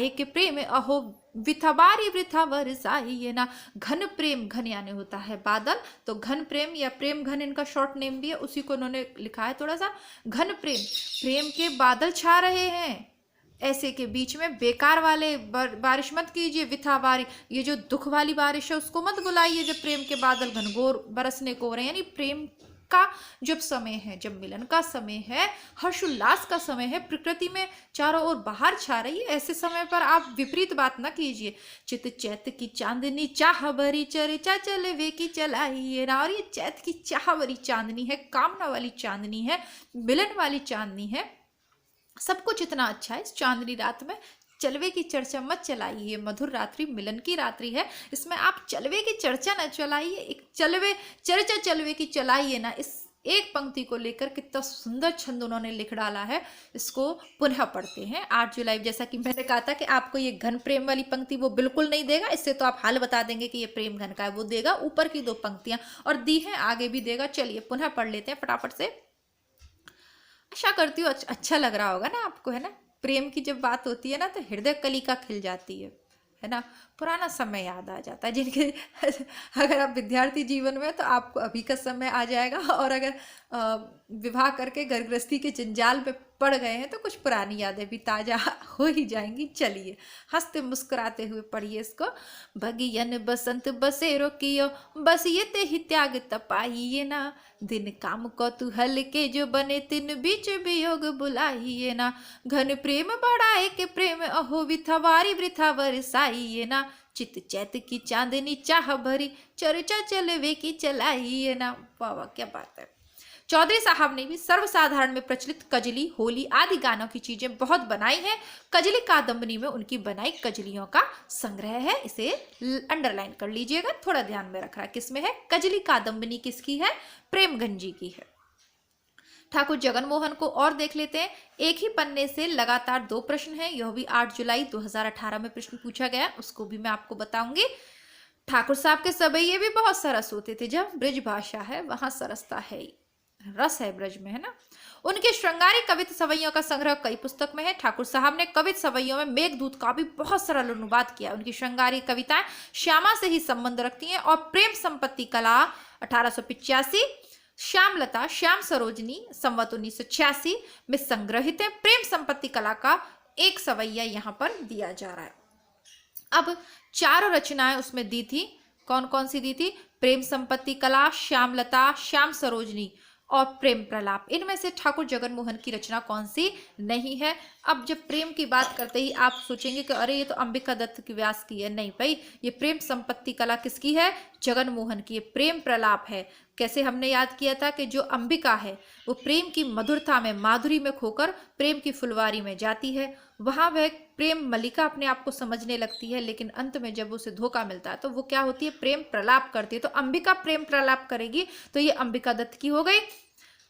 Speaker 1: के प्रेम अहो विथावारी वृथा वरसाइए ना। घन प्रेम, घन यानी होता है बादल, तो घन प्रेम या प्रेम घन इनका शॉर्ट नेम भी है, उसी को उन्होंने लिखा है थोड़ा सा। घन प्रेम, प्रेम के बादल छा रहे हैं, ऐसे के बीच में बेकार वाले बारिश मत कीजिए। विथावारी, ये जो दुख वाली बारिश है उसको मत बुलाइए जब प्रेम के बादल घनघोर बरसने को हो रहे हैं। यानी प्रेम का जब समय है, जब मिलन का समय है, हर्षोल्लास का समय है, प्रकृति में चारों ओर बाहर छा रही है, ऐसे समय पर आप विपरीत बात ना कीजिए। चित चैत की चांदनी चाह भरी, चर्चा चलवे की चलाइए ना। और ये चैत की चाह भरी चांदनी है, कामना वाली चांदनी है, मिलन वाली चांदनी है, सब कुछ इतना अच्छा है। इस चांदनी रात में चलवे की चर्चा मत चलाइए। मधुर रात्रि मिलन की रात्रि है, इसमें आप चलवे की चर्चा न चलाइए, एक चर्चा चलवे की चलाइए ना। इस एक पंक्ति को लेकर कितना सुंदर छंद उन्होंने लिख डाला है। इसको पुनः पढ़ते हैं। 8 जुलाई, जैसा कि मैंने कहा था कि आपको ये घन प्रेम वाली पंक्ति वो बिल्कुल नहीं देगा, इससे तो आप हाल बता देंगे कि ये प्रेम घन का है। वो देगा ऊपर की 2 पंक्तियां, और दी हैं आगे भी देगा। चलिए पुनः पढ़ लेते हैं फटाफट से। आशा करती हूँ अच्छा लग रहा होगा ना आपको, है ना। प्रेम की जब बात होती है ना तो हृदय कलिका खिल जाती है ना। पुराना समय याद आ जाता है। जिनके अगर आप विद्यार्थी जीवन में तो आपको अभी का समय आ जाएगा, और अगर विवाह करके घर गृहस्थी के जंजाल में पड़ गए हैं तो कुछ पुरानी यादें भी ताजा हो ही जाएंगी। चलिए हंसते मुस्कुराते हुए पढ़िए इसको। बगियन बसंत बसेरो कियो, बस ये ते ही त्याग तपाइए ना। दिन काम कौतूहल के जो बने, तिन बीच वियोग बुलाइए ना। घन प्रेम बढ़ाए के प्रेम अहो विथावारी वृथा वरसाइए ना। चित चैत की चांदनी चाह भरी, चर्चा चलवे की चलाइए ना। वाह वाह, क्या बात है। चौधरी साहब ने भी सर्वसाधारण में प्रचलित कजली, होली आदि गानों की चीजें बहुत बनाई हैं। कजली कादम्बरी में उनकी बनाई कजलियों का संग्रह है, इसे अंडरलाइन कर लीजिएगा, थोड़ा ध्यान में रखना। किसमें है? कजली कादम्बरी किसकी है? प्रेमघन जी की है। ठाकुर जगन मोहन को और देख लेते हैं। एक ही पन्ने से लगातार 2 प्रश्न हैं, यह भी 8 जुलाई 2018 में प्रश्न पूछा गया, उसको भी मैं आपको बताऊंगी। ठाकुर साहब के सवैये भी बहुत सरस होते थे, जब ब्रज भाषा है वहां सरसता है, रस है ब्रज में, है ना। उनके श्रृंगारी कविता सवैयों का संग्रह कई पुस्तक में है। ठाकुर साहब ने कविता सवैयों में मेघदूत का भी बहुत सरल अनुवाद किया। उनकी श्रृंगारी कविताएं श्यामा से ही संबंध रखती हैं और प्रेम संपत्ति कला 1885, श्यामलता, श्याम सरोजनी संवत 1986 में संग्रहित है। प्रेम संपत्ति कला का एक सवैया यहाँ पर दिया जा रहा है। अब 4 रचनाएं उसमें दी थी, कौन कौन सी दी थी? प्रेम संपत्ति कला, श्यामलता, श्याम सरोजनी और प्रेम प्रलाप। इनमें से ठाकुर जगन मोहन की रचना कौन सी नहीं है? अब जब प्रेम की बात करते ही आप सोचेंगे कि अरे ये तो अंबिका दत्त की व्यास की है। नहीं भाई, ये प्रेम संपत्ति कला किसकी है? जगन मोहन की। प्रेम प्रलाप है। कैसे हमने याद किया था कि जो अंबिका है वो प्रेम की मधुरता में, माधुरी में खोकर प्रेम की फुलवारी में जाती है। वहां वह प्रेम मल्लिका अपने आप को समझने लगती है, लेकिन अंत में जब उसे धोखा मिलता है तो वो क्या होती है? प्रेम प्रलाप करती है। तो अंबिका प्रेम प्रलाप करेगी तो ये अंबिका दत्त की हो गई।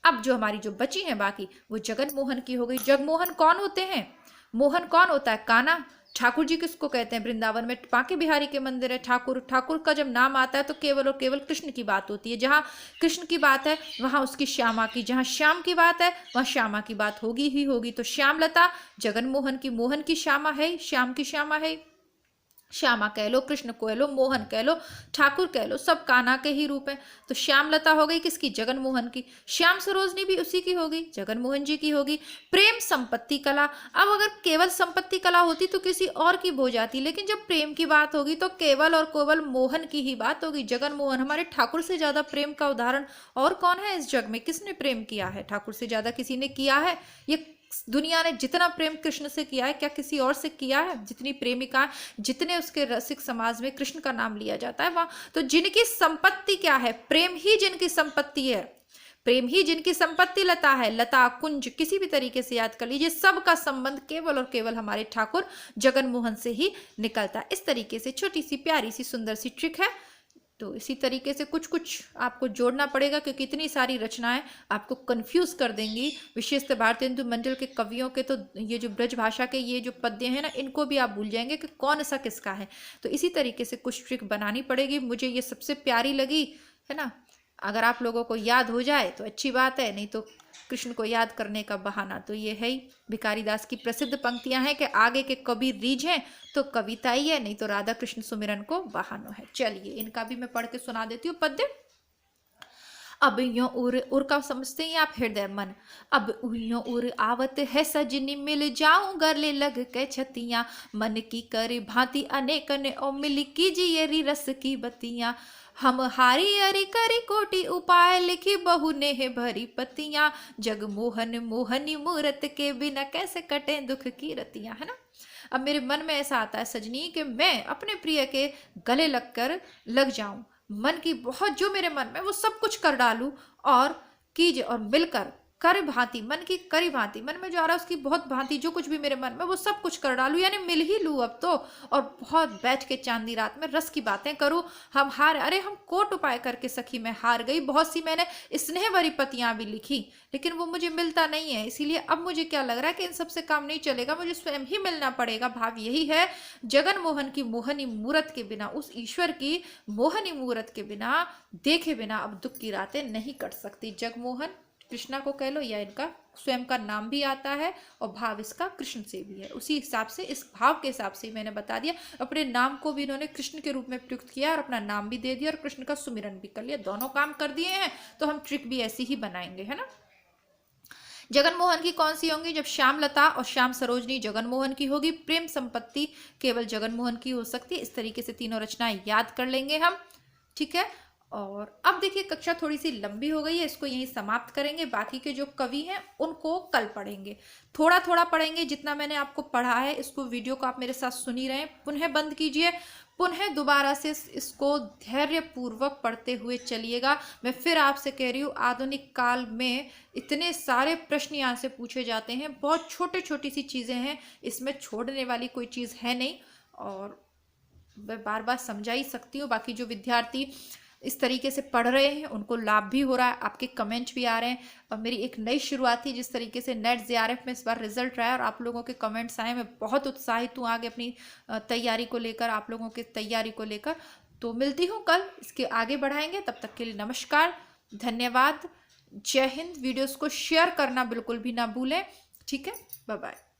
Speaker 1: अब जो हमारी जो बची है बाकी, वो जगन मोहन की हो गई। जगमोहन कौन होते हैं? मोहन कौन होता है? कान्हा। ठाकुर जी किसको कहते हैं? वृंदावन में बांके बिहारी के मंदिर है ठाकुर। ठाकुर का जब नाम आता है तो केवल और केवल कृष्ण की बात होती है। जहाँ कृष्ण की बात है वहां उसकी श्यामा की, जहाँ श्याम की बात है वहां श्यामा की बात होगी ही होगी। तो श्यामलता जगन मोहन की, मोहन की श्यामा है, श्याम की श्यामा है। श्यामा कह लो, कृष्ण कह लो, मोहन कह लो, ठाकुर कह लो, सब कान्हा के ही रूप है। तो श्यामलता हो गई किसकी? जगन मोहन की। श्याम सरोजनी भी उसी की होगी, जगन मोहन जी की होगी। प्रेम संपत्ति कला, अब अगर केवल संपत्ति कला होती तो किसी और की हो जाती, लेकिन जब प्रेम की बात होगी तो केवल और केवल मोहन की ही बात होगी। जगन मोहन। हमारे ठाकुर से ज्यादा प्रेम का उदाहरण और कौन है इस जग में? किसने प्रेम किया है? ठाकुर से ज्यादा किसी ने किया है? ये दुनिया ने जितना प्रेम कृष्ण से किया है, क्या किसी और से किया है? जितनी प्रेमिका, जितने उसके रसिक समाज में कृष्ण का नाम लिया जाता है वहां, तो जिनकी संपत्ति क्या है? प्रेम ही जिनकी संपत्ति है, प्रेम ही जिनकी संपत्ति लता है। लता, कुंज, किसी भी तरीके से याद कर लीजिए, सबका संबंध केवल और केवल हमारे ठाकुर जगन मोहन से ही निकलता है। इस तरीके से छोटी सी प्यारी सी सुंदर सी ट्रिक है। तो इसी तरीके से कुछ कुछ आपको जोड़ना पड़ेगा, क्योंकि इतनी सारी रचनाएं आपको कंफ्यूज कर देंगी। विशेषतः भारतीय हिंदू मंडल के कवियों के तो ये जो ब्रज भाषा के ये जो पद्य हैं ना, इनको भी आप भूल जाएंगे कि कौन सा किसका है। तो इसी तरीके से कुछ ट्रिक बनानी पड़ेगी। मुझे ये सबसे प्यारी लगी, है ना। अगर आप लोगों को याद हो जाए तो अच्छी बात है, नहीं तो कृष्ण को याद करने का बहाना तो ये है ही। भिखारी दास की प्रसिद्ध पंक्तियां हैं कि आगे के कबीर रीझ हैं तो कविता ही है, नहीं तो राधा कृष्ण सुमिरन को बहानो है। चलिए इनका भी मैं पढ़ के सुना देती हूँ पद्य। अब यो उर का समझते हैं आप? हृदय मन। अब यो उर आवत है सजनी, मिल जाऊं गले लग के छतियां। मन की करे भांति अनेक ने ओ मिल कीजिए री रस की बतियां। हम हारी अरी करी कोटि उपाय, लिखी बहु ने है भरी पतियां। जग मोहन मोहनी मूरत के बिना, कैसे कटे दुख की रतियां, है ना। अब मेरे मन में ऐसा आता है सजनी कि मैं अपने प्रिय के गले लग जाऊं, मन की बहुत जो मेरे मन में वो सब कुछ कर डालूं और कीजिए और मिलकर कर भांति, मन की करी भांति, मन में जो आ रहा है उसकी बहुत भांति, जो कुछ भी मेरे मन में वो सब कुछ कर डालूं, यानी मिल ही लूं अब तो। और बहुत बैठ के चांदी रात में रस की बातें करूं। हम हार, अरे हम कोट उपाय करके सखी मैं हार गई। बहुत सी मैंने स्नेह भरी पतियां भी लिखी, लेकिन वो मुझे मिलता नहीं है। इसीलिए अब मुझे क्या लग रहा है कि इन सबसे काम नहीं चलेगा, मुझे स्वयं ही मिलना पड़ेगा। भाव यही है, जगन मोहन की मोहनी मूरत के बिना, उस ईश्वर की मोहनी मूरत के बिना, देखे बिना अब दुख की रातें नहीं कट सकती। जगमोहन कृष्णा को कह लो, या इनका स्वयं का नाम भी आता है और भाव इसका कृष्ण से भी है। उसी हिसाब से, इस भाव के हिसाब से मैंने बता दिया। अपने नाम को भी इन्होंने कृष्ण के रूप में प्रयुक्त किया और अपना नाम भी दे दिया और कृष्ण का सुमिरन भी कर लिया। दोनों काम कर दिए हैं, तो हम ट्रिक भी ऐसी ही बनाएंगे, है ना। जगन मोहन की कौन सी होंगी? जब श्यामलता और श्याम सरोजनी जगन मोहन की होगी, प्रेम संपत्ति केवल जगन मोहन की हो सकती है। इस तरीके से तीनों रचनाएं याद कर लेंगे हम, ठीक है। और अब देखिए कक्षा थोड़ी सी लंबी हो गई है, इसको यहीं समाप्त करेंगे। बाकी के जो कवि हैं उनको कल पढ़ेंगे, थोड़ा थोड़ा पढ़ेंगे। जितना मैंने आपको पढ़ा है, इसको वीडियो को आप मेरे साथ सुन ही रहे हैं, पुनः बंद कीजिए, पुनः दोबारा से इसको धैर्य पूर्वक पढ़ते हुए चलिएगा। मैं फिर आपसे कह रही हूँ, आधुनिक काल में इतने सारे प्रश्न यहाँ से पूछे जाते हैं, बहुत छोटे छोटी सी चीज़ें हैं, इसमें छोड़ने वाली कोई चीज़ है नहीं। और मैं बार बार समझा ही सकती हूँ। बाकी जो विद्यार्थी इस तरीके से पढ़ रहे हैं उनको लाभ भी हो रहा है, आपके कमेंट भी आ रहे हैं। और मेरी एक नई शुरुआत थी, जिस तरीके से नेट जेआरएफ में इस बार रिजल्ट रहा है और आप लोगों के कमेंट्स आए, मैं बहुत उत्साहित हूँ आगे अपनी तैयारी को लेकर, आप लोगों की तैयारी को लेकर। तो मिलती हूँ कल, इसके आगे बढ़ाएंगे। तब तक के लिए नमस्कार, धन्यवाद, जय हिंद। वीडियोस को शेयर करना बिल्कुल भी ना भूलें, ठीक है, बाय बाय।